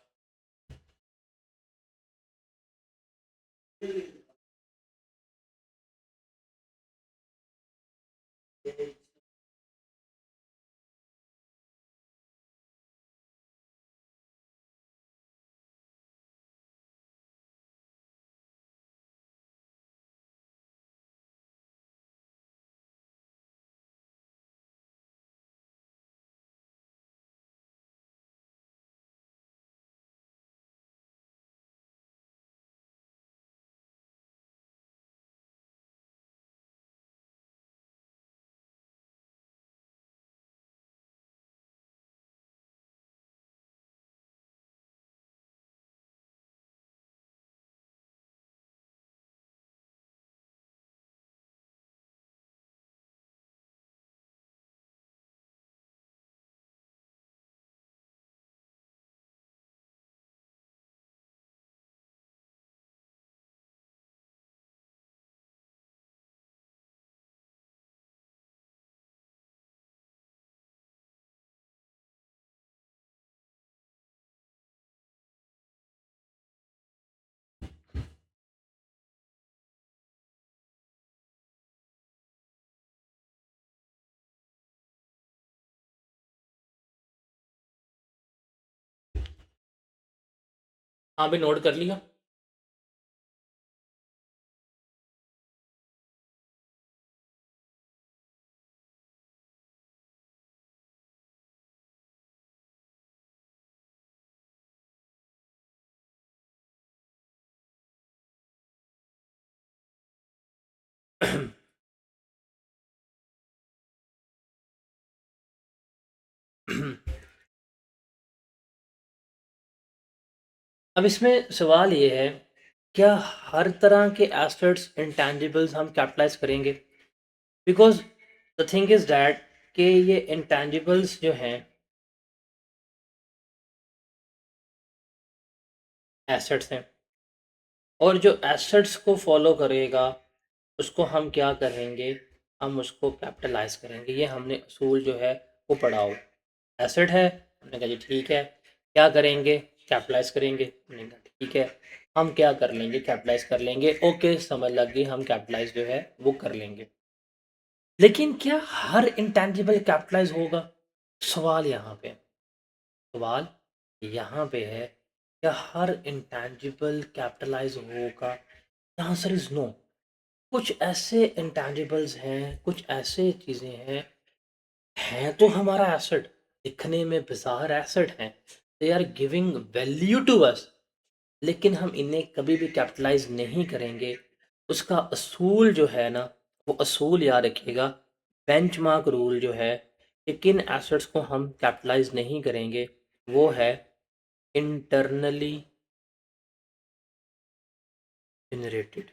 Speaker 1: हाँ, भी नोट कर लिया। अब इसमें सवाल ये है, क्या हर तरह के एसेट्स इंटैंजिबल्स हम कैपिटलाइज़ करेंगे? Because the thing is that कि ये इंटैंजिबल्स जो हैं एसेट्स हैं, और जो एसेट्स को फ़ॉलो करेगा, उसको हम क्या करेंगे? हम उसको कैपिटलाइज़ करेंगे। ये हमने असूल जो है वो पढ़ा हो। एसेट है, हमने कहा जी ठीक है। क्या करेंगे? कैपिटलाइज़ करेंगे। हमने कहा ठीक है। हम क्या कर लेंगे? कैपिटलाइज़ कर लेंगे। ओके, समझ लग गई, हम कैपिटलाइज़ जो है वो कर लेंगे। लेकिन क्या हर इंटैंजिबल कैपिटलाइज़ होगा? सवाल यहाँ पे सवाल यहाँ पे है, क्या हर इंटैंजिबल कैपिटलाइज़ होगा? The answer is no. कुछ ऐसे इंटैंजिबल्स हैं, कुछ ऐसे चीज़ें हैं तो हमारा एसेट, दिखने में बिज़ार एसेट हैं। They are giving value to us, लेकिन हम इन्हें कभी भी कैपिटलाइज़ नहीं करेंगे। उसका असूल जो है ना, वो असूल याद रखिएगा, बेंचमार्क रूल जो है कि किन एसेट्स को हम कैपिटलाइज़ नहीं करेंगे, वो है इंटरनली जनरेटेड।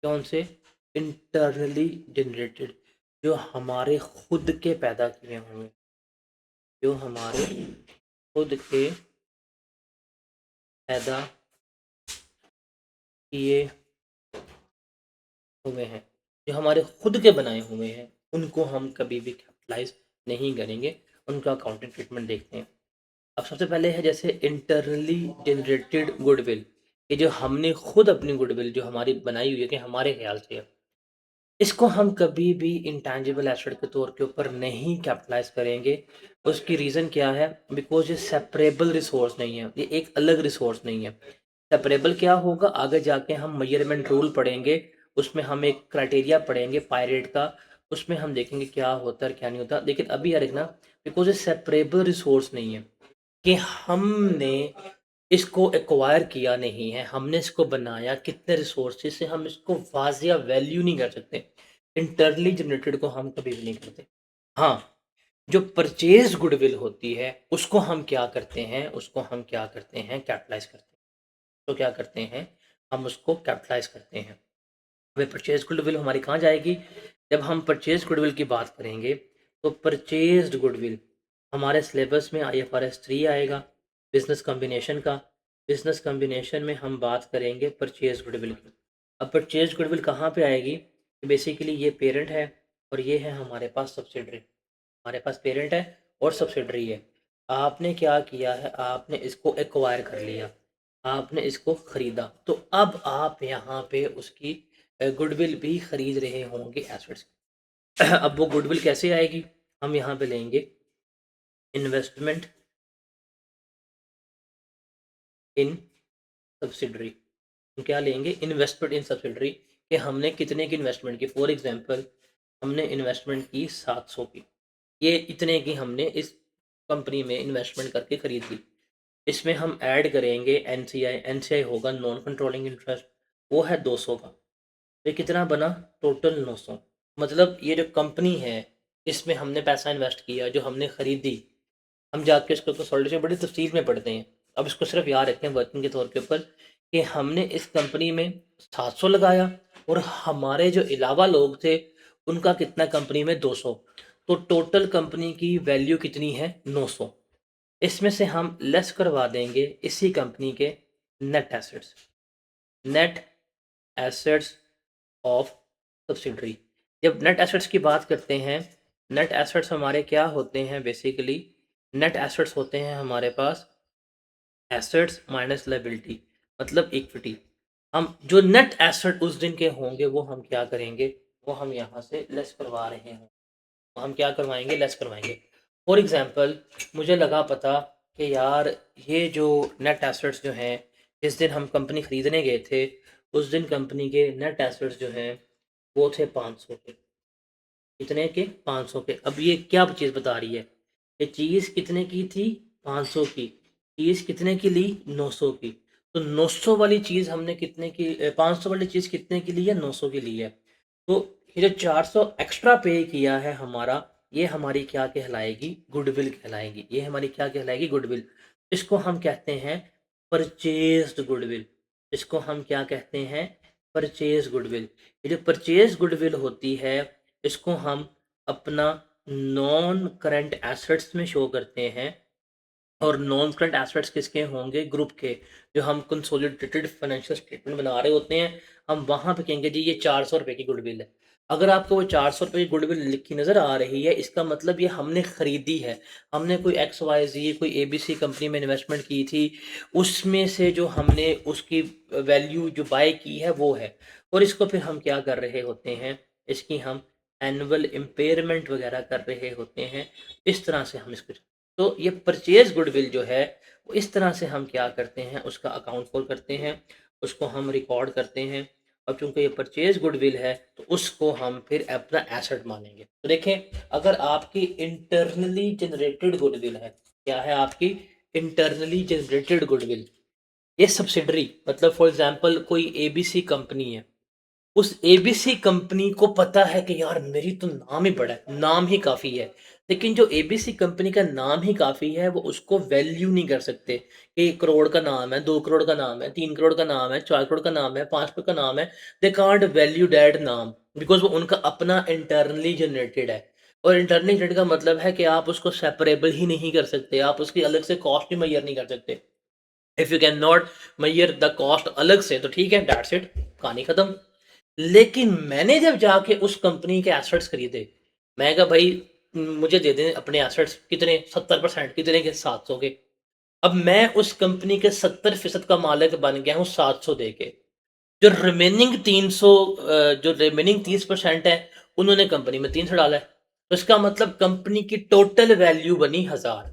Speaker 1: कौन से? इंटरनली जनरेटेड, जो हमारे खुद के पैदा किए हुए, जो हमारे खुद के पैदा किए हुए हैं, जो हमारे खुद के बनाए हुए हैं, उनको हम कभी भी कैपिटलाइज़ नहीं करेंगे। उनका अकाउंटिंग ट्रीटमेंट देखते हैं। अब सबसे पहले है जैसे इंटरनली जनरेटेड गुडविल, ये जो हमने खुद अपनी गुडविल जो हमारी बनाई हुई है कि हमारे ख़्याल से है, इसको हम कभी भी इंटैंजिबल एसेट के तौर के ऊपर नहीं कैपिटलाइज़ करेंगे। उसकी रीज़न क्या है? बिकॉज़ ये सेपरेबल रिसोर्स नहीं है, ये एक अलग रिसोर्स नहीं है। सेपरेबल क्या होगा? आगे जाके हम मेजरमेंट रूल पढ़ेंगे, उसमें हम एक क्राइटेरिया पढ़ेंगे पायरेट का, उसमें हम देखेंगे क्या होता है और क्या नहीं होता। लेकिन अभी यार देखना, बिकॉज़ ये सेपरेबल रिसोर्स नहीं है कि हमने इसको एक्वायर किया नहीं है, हमने इसको बनाया कितने रिसोर्सेज़ से, हम इसको वाज़िया वैल्यू नहीं कर सकते। इंटरनली जनरेटेड को हम कभी भी नहीं करते। हाँ, जो परचेज गुडविल होती है उसको हम क्या करते हैं, उसको हम क्या करते हैं, कैपिटलाइज करते हैं। तो क्या करते हैं, हम उसको कैपिटलाइज करते हैं। वे परचेज गुडविल हमारी कहाँ जाएगी, जब हम परचेज गुडविल की बात करेंगे तो परचेज्ड गुडविल हमारे सिलेबस में IFRS 3 आएगा, बिजनेस कॉम्बिनेशन का। बिजनेस कॉम्बिनेशन में हम बात करेंगे परचेज गुडविल की। अब परचेज गुडविल कहाँ पे आएगी, बेसिकली ये पेरेंट है और ये है हमारे पास सब्सिडरी। हमारे पास पेरेंट है और सब्सिडरी है। आपने क्या किया है, आपने इसको एक्वायर कर लिया, आपने इसको खरीदा, तो अब आप यहाँ पे उसकी गुडविल भी खरीद रहे होंगे एसेट्स। अब वो गुडविल कैसे आएगी, हम यहाँ पे लेंगे इन्वेस्टमेंट इन सब्सिडरी। हम क्या लेंगे, इन्वेस्टमेंट इन सब्सिडरी, कि हमने कितने की इन्वेस्टमेंट की। फॉर एग्जांपल हमने इन्वेस्टमेंट की 700 की, ये इतने की हमने इस कंपनी में इन्वेस्टमेंट करके खरीद ली। इसमें हम ऐड करेंगे एनसीआई, एनसीआई होगा नॉन कंट्रोलिंग इंटरेस्ट, वो है 200 का। तो ये कितना बना, टोटल 900। मतलब ये जो कंपनी है इसमें हमने पैसा इन्वेस्ट किया, जो हमने खरीदी, हम जाके इसको तो सॉल्यूशन बड़ी तफसील में पढ़ते हैं। अब इसको सिर्फ याद रखें वर्किंग के तौर के ऊपर कि हमने इस कंपनी में 700 लगाया और हमारे जो अलावा लोग थे उनका कितना कंपनी में 200, तो टोटल कंपनी की वैल्यू कितनी है 900। इसमें से हम लेस करवा देंगे इसी कंपनी के net assets, net assets of subsidiary. जब नेट एसेट्स की बात करते हैं, नेट एसेट्स हमारे क्या होते हैं, बेसिकली नेट एसेट्स होते हैं हमारे पास एसेट्स माइनस लायबिलिटी, मतलब इक्विटी। हम जो नेट एसेट उस दिन के होंगे वो हम क्या करेंगे, वो हम यहाँ से लेस करवा रहे हैं, हम क्या करवाएंगे, लेस करवाएंगे। फॉर एग्जांपल मुझे लगा पता कि यार ये जो नेट एसेट्स जो हैं, जिस दिन हम कंपनी खरीदने गए थे उस दिन कंपनी के नेट एसेट्स जो हैं वो थे 500 के। कितने के, 500 के। अब ये क्या चीज़ बता रही है, ये चीज़ कितने की थी, 500 की। चीज़ कितने की ली, 900 की। तो 900 वाली चीज़ हमने कितने की, 500 वाली चीज़ कितने की ली है, 900 की ली है। तो ये जो 400 एक्स्ट्रा पे किया है हमारा, ये हमारी क्या कहलाएगी, गुडविल कहलाएगी। ये हमारी क्या कहलाएगी, गुडविल। इसको हम कहते हैं परचेज्ड गुडविल। इसको हम क्या कहते हैं, परचेज गुडविल। ये जो परचेज गुडविल होती है इसको हम अपना नॉन करंट एसेट्स में शो करते हैं। और नॉन करंट एसेट्स किसके होंगे, ग्रुप के। जो हम कंसोलिडेटेड फाइनेंशियल स्टेटमेंट बना रहे होते हैं, हम वहां पे कहेंगे जी ये 400 रुपए की गुडविल है। अगर आपको वो 400 रुपए की गुडविल लिखी नजर आ रही है, इसका मतलब ये हमने खरीदी है। हमने कोई XYZ कोई ABC कंपनी में इन्वेस्टमेंट की थी, उसमें से जो हमने उसकी वैल्यू जो बाय की है वो है। और इसको फिर हम क्या कर रहे होते हैं, इसकी हम एनुअल इम्पेयरमेंट वगैरह कर रहे होते हैं। इस तरह से हम इसको, तो ये परचेज गुडविल जो है वो इस तरह से हम क्या करते हैं, उसका अकाउंट फॉल करते हैं, उसको हम रिकॉर्ड करते हैं। अब चूंकि ये परचेज गुडविल है तो उसको हम फिर अपना एसेट मानेंगे। तो देखें, अगर आपकी इंटरनली जनरेटेड गुडविल है, क्या है आपकी इंटरनली जनरेटेड गुडविल, ये सब्सिडरी, मतलब फॉर एग्जांपल कोई ABC कंपनी है, उस एबीसी कंपनी को पता है कि यार मेरी तो नाम ही बड़ा है, नाम ही काफ़ी है। लेकिन जो एबीसी कंपनी का नाम ही काफ़ी है वो उसको वैल्यू नहीं कर सकते कि 1 करोड़ का नाम है, 2 करोड़ का नाम है, 3 करोड़ का नाम है, 4 करोड़ का नाम है, 5 करोड़ का नाम है। दे कांट वैल्यू दैट नाम, बिकॉज़ वो उनका अपना इंटरनली जनरेटेड है। और इंटरनली जनरेटेड का मतलब है कि आप उसको सेपरेबल ही नहीं कर सकते, आप उसकी अलग से कॉस्ट भी मेजर नहीं कर सकते। If you can not measure the cost अलग से तो ठीक है, दैट्स इट, कहानी खत्म। लेकिन मैंने जब जाके उस कंपनी के एसेट्स खरीदे, मैं कहा भाई मुझे दे दें अपने एसेट्स, कितने, 70%, कितने के, 700 के। अब मैं उस कंपनी के 70% का मालिक बन गया हूँ 700 दे के। जो रिमेनिंग 300, जो रिमेनिंग 30% है उन्होंने कंपनी में 300 डाला है। तो इसका मतलब कंपनी की टोटल वैल्यू बनी 1000।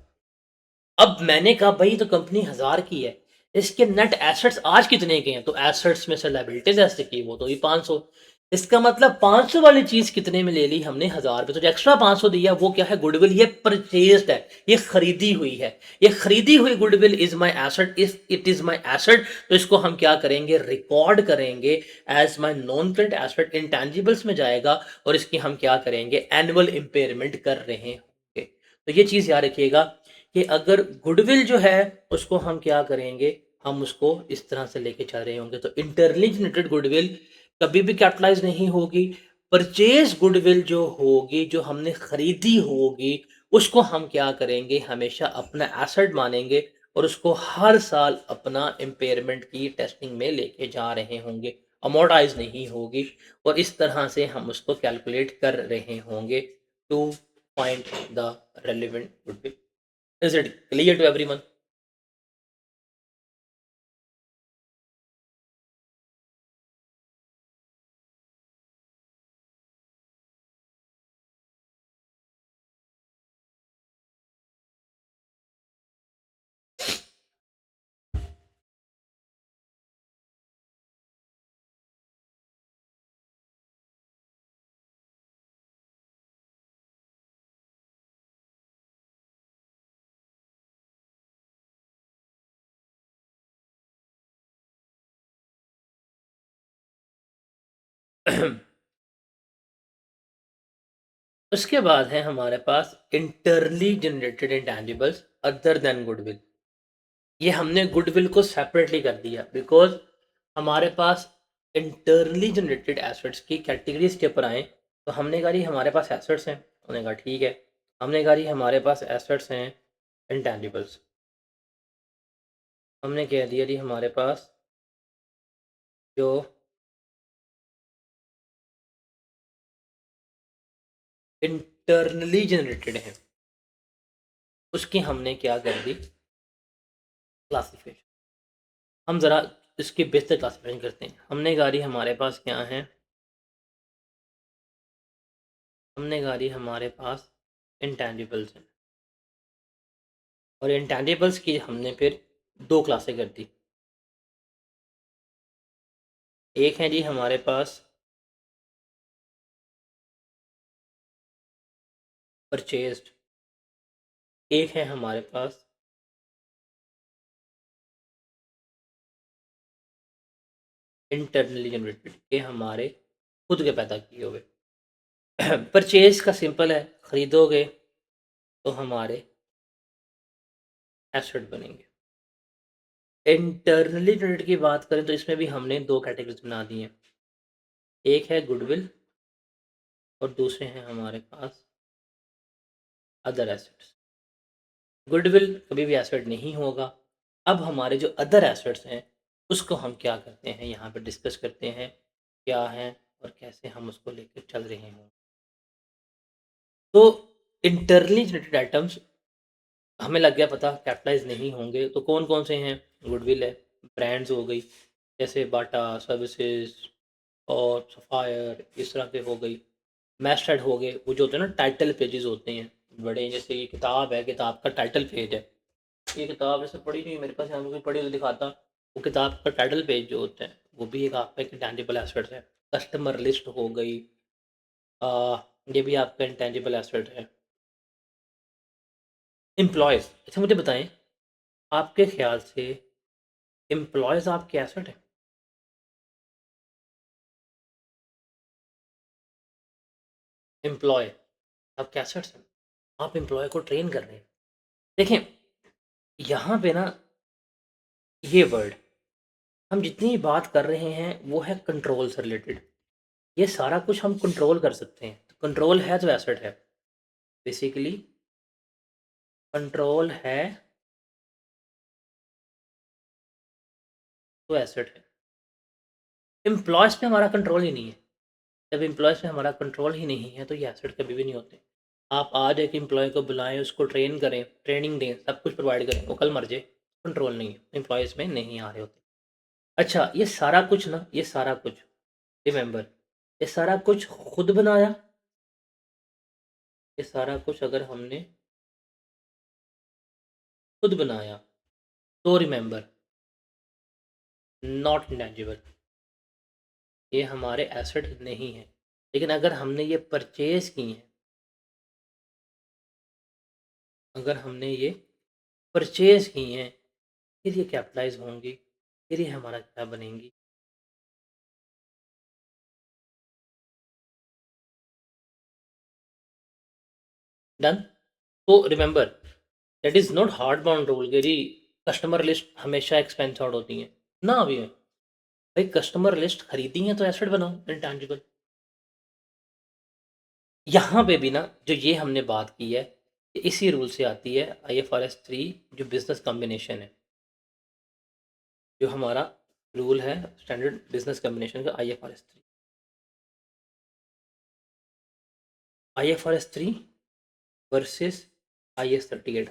Speaker 1: अब मैंने कहा भाई तो कंपनी 1000 की है, इसके नेट एसेट्स आज कितने के हैं, तो एसेट्स में से लायबिलिटीज ऐसे की वो तो ही 500। इसका मतलब 500 वाली चीज कितने में ले ली हमने, 1000 पे। तो जो एक्स्ट्रा 500 दिया वो क्या है, गुडविल। ये परचेज्ड है, ये खरीदी हुई है। ये खरीदी हुई goodwill is my asset, if it is my asset तो इसको हम क्या करेंगे, रिकॉर्ड करेंगे as my non current asset, intangibles में जाएगा। और इसकी हम क्या करेंगे, एनुअल इम्पेयरमेंट कर रहे होंगे। तो ये चीज़ याद रखिएगा कि अगर गुडविल जो है उसको हम क्या करेंगे, हम उसको इस तरह से लेके चल रहे होंगे। तो इंटरनली जनरेटेड गुडविल कभी भी कैपिटलाइज़ नहीं होगी। परचेज़ गुडविल जो होगी, जो हमने खरीदी होगी, उसको हम क्या करेंगे, हमेशा अपना एसेट मानेंगे और उसको हर साल अपना इम्पेयरमेंट की टेस्टिंग में लेके जा रहे होंगे। अमोर्टाइज़ नहीं होगी और इस तरह से हम उसको कैलकुलेट कर रहे होंगे to find the relevant goodwill. Is it clear to everyone? उसके बाद है हमारे पास internally generated intangibles other than goodwill. ये हमने गुडविल को सेपरेटली कर दिया बिकॉज़ हमारे पास इंटरनली जनरेटेड एसेट्स की कैटेगरीज़ के ऊपर आए, तो हमने कहा जी हमारे पास एसेट्स हैं, उन्होंने कहा ठीक है। हमने कहा जी हमारे पास एसेट्स हैं इंटेंजिबल्स, हमने कह दिया जी हमारे पास जो इंटरनली जनरेटेड हैं, उसकी हमने क्या कर दी क्लासिफिकेशन। हम ज़रा इसकी बेहतर क्लासिफिकेशन करते हैं। हमने कहा जी हमारे पास क्या है, हमने कहा जी हमारे पास इंटेंजिबल्स हैं और इंटेंजिबल्स की हमने फिर 2 क्लासें कर दी। एक है जी हमारे पास परचेज़्ड, एक है हमारे पास इंटरनली जनरेटेड, ये हमारे खुद के पैदा किए हुए। परचेज़ का सिंपल है, खरीदोगे तो हमारे एसेट बनेंगे। इंटरनली जनरेटेड की बात करें तो इसमें भी हमने 2 कैटेगरीज़ बना दी हैं। एक है गुडविल और दूसरे हैं हमारे पास अदर एसेट्स। गुडविल कभी भी एसेट नहीं होगा। अब हमारे जो अदर एसेट्स हैं, उसको हम क्या करते हैं, यहाँ पे डिस्कस करते हैं, क्या हैं और कैसे हम उसको लेकर चल रहे हों। तो इंटरनली जनरेटेड आइटम्स हमें लग गया पता कैपिटलाइज़ नहीं होंगे, तो कौन-कौन से हैं? गुडविल है, ब्रांड्स हो गई, जैसे बाटा सर्विसेज़ और सफायर, इस तरह के हो गई। मैस्टर्ड हो गए, वो जो होते हैं ना टाइटल पेजेज़ होते हैं, बड़े जैसे ये किताब है, किताब का टाइटल पेज है। ये किताब ऐसे पढ़ी नहीं है मेरे पास, यहाँ पे कोई पढ़ी तो दिखाता। वो किताब का टाइटल पेज जो होता है, वो भी एक आपका एक इंटेंजिबल एसेट है। कस्टमर लिस्ट हो गई, अ, ये भी आपका इंटेंजिबल एसेट है। एम्प्लॉइज़, अच्छा मुझे बताएँ, आपके ख़्याल से एम्प्लॉइज़ आपके एसेट हैं? एम्प्लॉय आपके एसेट्स हैं? आप एम्प्लॉय को ट्रेन कर रहे हैं। देखें, यहाँ पे ना ये वर्ड, हम जितनी बात कर रहे हैं, वो है कंट्रोल से रिलेटेड। ये सारा कुछ हम कंट्रोल कर सकते हैं। तो कंट्रोल है तो एसेट है। बेसिकली कंट्रोल है तो एसेट है। एम्प्लॉइज़ पे हमारा कंट्रोल ही नहीं है। जब एम्प्लॉइज़ पे हमारा कंट्रोल ही नहीं है, तो ये एसेट कभी भी नहीं होते। आप आज एक एम्प्लॉयी को बुलाएँ, उसको ट्रेन करें, ट्रेनिंग दें, सब कुछ प्रोवाइड करें, वो कल मर जाए, कंट्रोल नहीं है, एम्प्लॉइज़ में नहीं आ रहे होते। अच्छा, ये सारा कुछ ना, ये सारा कुछ रिमेंबर, ये सारा कुछ खुद बनाया, ये सारा कुछ अगर हमने खुद बनाया, तो रिमेंबर नॉट इंटेंजिबल, ये हमारे एसेट नहीं है। लेकिन अगर हमने ये परचेज़ की हैं, अगर हमने ये परचेज़ की हैं, फिर ये कैपिटलाइज़ होंगी, फिर ये हमारा क्या बनेंगी, डन? तो remember that is not hard bound rule कि जी कस्टमर लिस्ट हमेशा एक्सपेंस आउट होती हैं। ना भी है। भाई कस्टमर लिस्ट खरीदी है तो एसेट बनाओ इंटैंजिबल। यहाँ पे भी ना जो ये हमने बात की है, ये इसी रूल से आती है आईएफआरएस 3 जो बिज़नेस कॉम्बिनेशन है। जो हमारा रूल है स्टैंडर्ड बिज़नेस कॉम्बिनेशन का IFRS 3। IFRS 3 versus IS 38।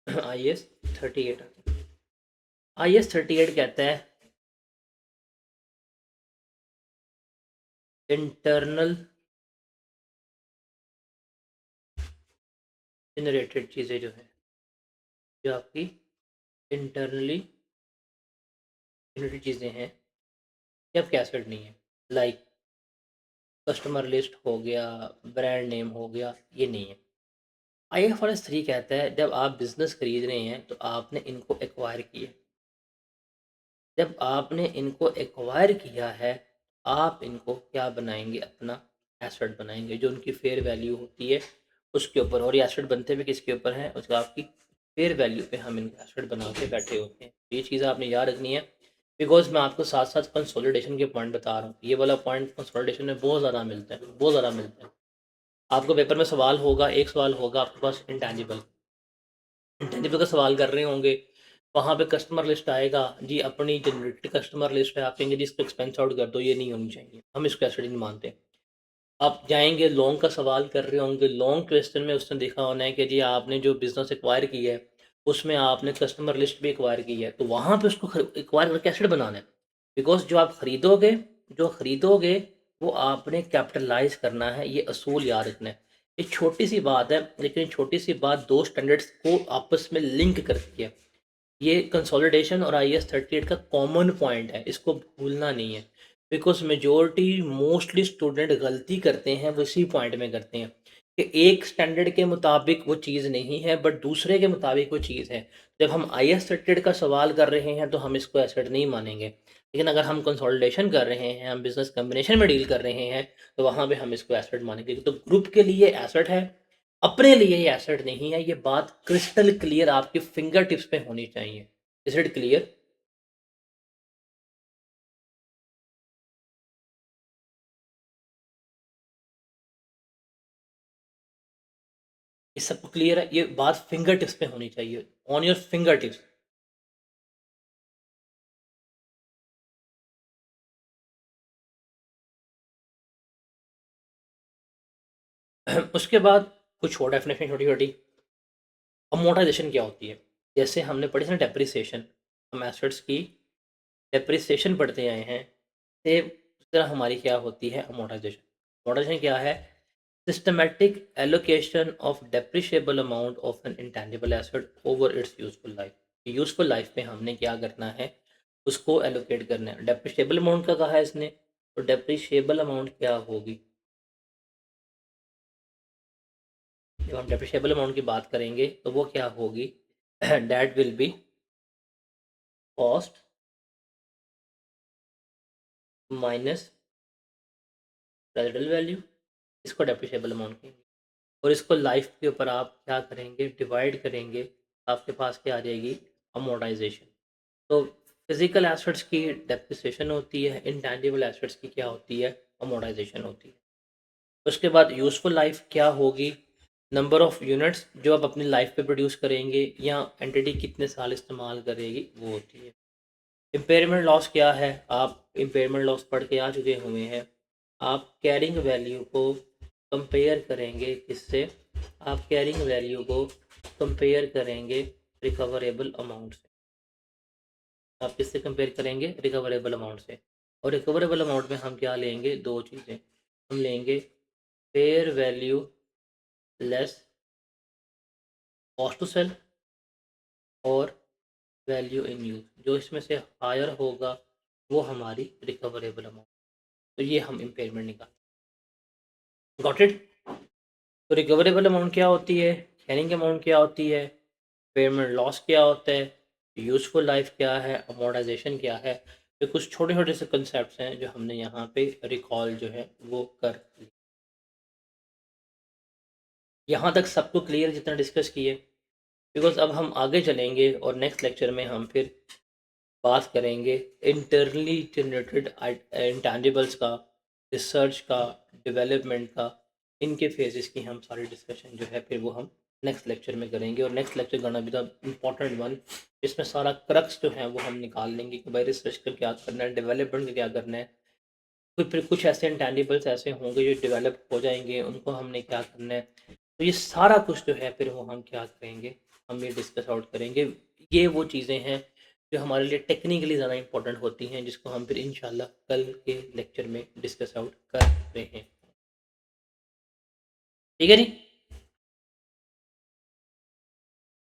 Speaker 1: IS 38 IS 38 कहता है इंटरनल जनरेटेड चीज़ें जो है, जो आपकी इंटरनली जनरेटेड चीज़ें हैं, ये आपके एसेट नहीं है। लाइक कस्टमर लिस्ट हो गया, ब्रांड नेम हो गया, ये नहीं है। आईएफआरएस 3 कहता है जब आप बिज़नेस खरीद रहे हैं तो आपने इनको एक्वायर किया। जब आपने इनको एक्वायर किया है, आप इनको क्या बनाएँगे अपना एसेट बनाएँगे, जो उनकी फेयर वैल्यू होती है उसके ऊपर। और ये एसेट बनते भी किसके ऊपर हैं, उसका आपकी फेयर वैल्यू पे हम इनका एसेट बना के बैठे होते हैं। ये चीज़ आपने याद रखनी है बिकॉज़ मैं आपको साथ-साथ कंसोलिडेशन के पॉइंट बता रहा हूँ। ये वाला पॉइंट कंसोलिडेशन में बहुत ज़्यादा मिलता है, बहुत ज़्यादा मिलता है। आपको पेपर में सवाल होगा, एक सवाल होगा आपके पास इंटैंजिबल। इंटैंजिबल का सवाल कर रहे होंगे, वहाँ पे कस्टमर लिस्ट आएगा, जी अपनी जनरेटेड कस्टमर लिस्ट है, आप कहेंगे जी इसको एक्सपेंस आउट कर दो, ये नहीं होनी चाहिए, हम इसको एसिड नहीं मानते। आप जाएँगे लॉन्ग का सवाल कर रहे होंगे, लॉन्ग क्वेश्चन में उसने देखा होना है कि जी आपने जो बिज़नेस एक्वायर किया है, उसमें आपने कस्टमर लिस्ट भी एक्वायर की है, तो वहाँ पे उसको एक्वायर करके एसिड बनाना है। बिकॉज़ जो खरीदोगे, वो आपने कैपिटलाइज़ करना है, ये असूल याद रखना है। ये छोटी-सी बात है, लेकिन छोटी-सी बात 2 स्टैंडर्ड्स को आपस में लिंक करती है। ये कंसोलिडेशन और आईएस 38 का कॉमन पॉइंट है, इसको भूलना नहीं है। बिकॉज़ मेजॉरिटी मोस्टली स्टूडेंट गलती करते हैं, वो इसी पॉइंट में करते हैं कि एक स्टैंडर्ड के मुताबिक वो चीज़ नहीं है, बट दूसरे के मुताबिक वो चीज़ है। जब हम आईएस 38 का सवाल कर रहे हैं, तो हम इसको एसेट नहीं मानेंगे। लेकिन अगर हम कंसोलिडेशन कर रहे हैं, हम बिज़नेस कॉम्बिनेशन में डील कर रहे हैं, तो वहाँ पे हम इसको एसेट मानेंगे। तो ग्रुप के लिए एसेट है, अपने लिए ये एसेट नहीं है, ये बात क्रिस्टल क्लियर आपके फिंगर टिप्स पे होनी चाहिए। Is it clear? ये सबको क्लियर है? ये बात फिंगर टिप्स पे होनी चाहिए, ऑन योर फिंगर टिप्स। उसके बाद कुछ और डेफिनेशन छोटी-छोटी। अमोर्टाइज़ेशन क्या होती है? जैसे हमने पढ़ी थी ना डेप्रिसिएशन, हम एसेट्स की डेप्रिसिएशन पढ़ते आए हैं, सेम उस तरह हमारी क्या होती है अमोर्टाइज़ेशन। अमोर्टाइज़ेशन क्या है? Systematic allocation of depreciable amount of N intangible asset over it's useful life. Useful life में हमने क्या करना है, उसको एलोकेट करना है। डेप्रिशिएबल अमाउंट का कहा है इसने, तो डेप्रिशिएबल अमाउंट क्या होगी? जब हम डेप्रिशिएबल अमाउंट की बात करेंगे, तो वो क्या होगी? That will be cost minus residual value, इसको डेप्रिशिएबल अमाउंट कहेंगे। और इसको लाइफ के ऊपर आप क्या करेंगे? डिवाइड करेंगे, आपके पास क्या आ जाएगी? अमोर्टाइज़ेशन। तो फिज़िकल एसेट्स की डेप्रिसिएशन होती है, इंटैंजिबल एसेट्स की क्या होती है? अमोर्टाइज़ेशन होती है। उसके बाद यूज़फुल लाइफ क्या होगी? नंबर ऑफ यूनिट्स जो आप अपनी लाइफ पे प्रोड्यूस करेंगे या एंटिटी कितने साल इस्तेमाल करेगी, वो होती है। इम्पेयरमेंट लॉस क्या है? आप इम्पेयरमेंट लॉस पढ़ के आ चुके हुए हैं। आप कैरिंग वैल्यू को कंपेयर करेंगे किससे? आप कैरिंग वैल्यू को कंपेयर करेंगे रिकवरेबल अमाउंट से। आप किससे कंपेयर करेंगे? रिकवरेबल अमाउंट से। और रिकवरेबल अमाउंट में हम क्या लेंगे? 2 चीज़ें। हम लेंगे fair value less cost to sell और वैल्यू इन यूज़। जो इसमें से हायर होगा, वो हमारी रिकवरेबल अमाउंट। तो ये हम इम्पेयरमेंट निकाल। Got it? तो रिकवरेबल अमाउंट क्या होती है? कैरिंग अमाउंट क्या होती है, पेमेंट लॉस क्या होता है, यूज़फुल लाइफ क्या है, अमोर्टाइजेशन क्या है। ये कुछ छोटे-छोटे से कॉन्सेप्ट्स हैं जो हमने यहाँ पे रिकॉल जो है वो कर लिए। यहाँ तक सबको क्लियर जितना डिस्कस किए? बिकॉज़ अब हम आगे चलेंगे और नेक्स्ट लेक्चर में हम फिर बात करेंगे इंटरनली जनरेटेड इंटैंजिबल्स का, रिसर्च का, डेवलपमेंट का, इनके फेजेस की हम सारी डिस्कशन जो है फिर वो हम नेक्स्ट लेक्चर में करेंगे। और नेक्स्ट लेक्चर गाना भी द इम्पॉर्टेंट वन, इसमें सारा क्रक्स जो है वो हम निकाल लेंगे कि भाई रिसर्च का क्या करना है, डेवलपमेंट का क्या करना है। तो फिर कुछ ऐसे इंटैंजिबल्स ऐसे होंगे जो डेवलप हो जाएंगे, उनको हमने क्या करना है। तो ये सारा कुछ जो है फिर वो हम क्या करेंगे, हम ये डिस्कस आउट करेंगे। ये वो चीज़ें हैं जो हमारे लिए टेक्निकली ज़्यादा इंपॉर्टेंट होती हैं, जिसको हम फिर इंशाल्लाह कल के लेक्चर में डिस्कस आउट कर रहे हैं। ठीक है जी।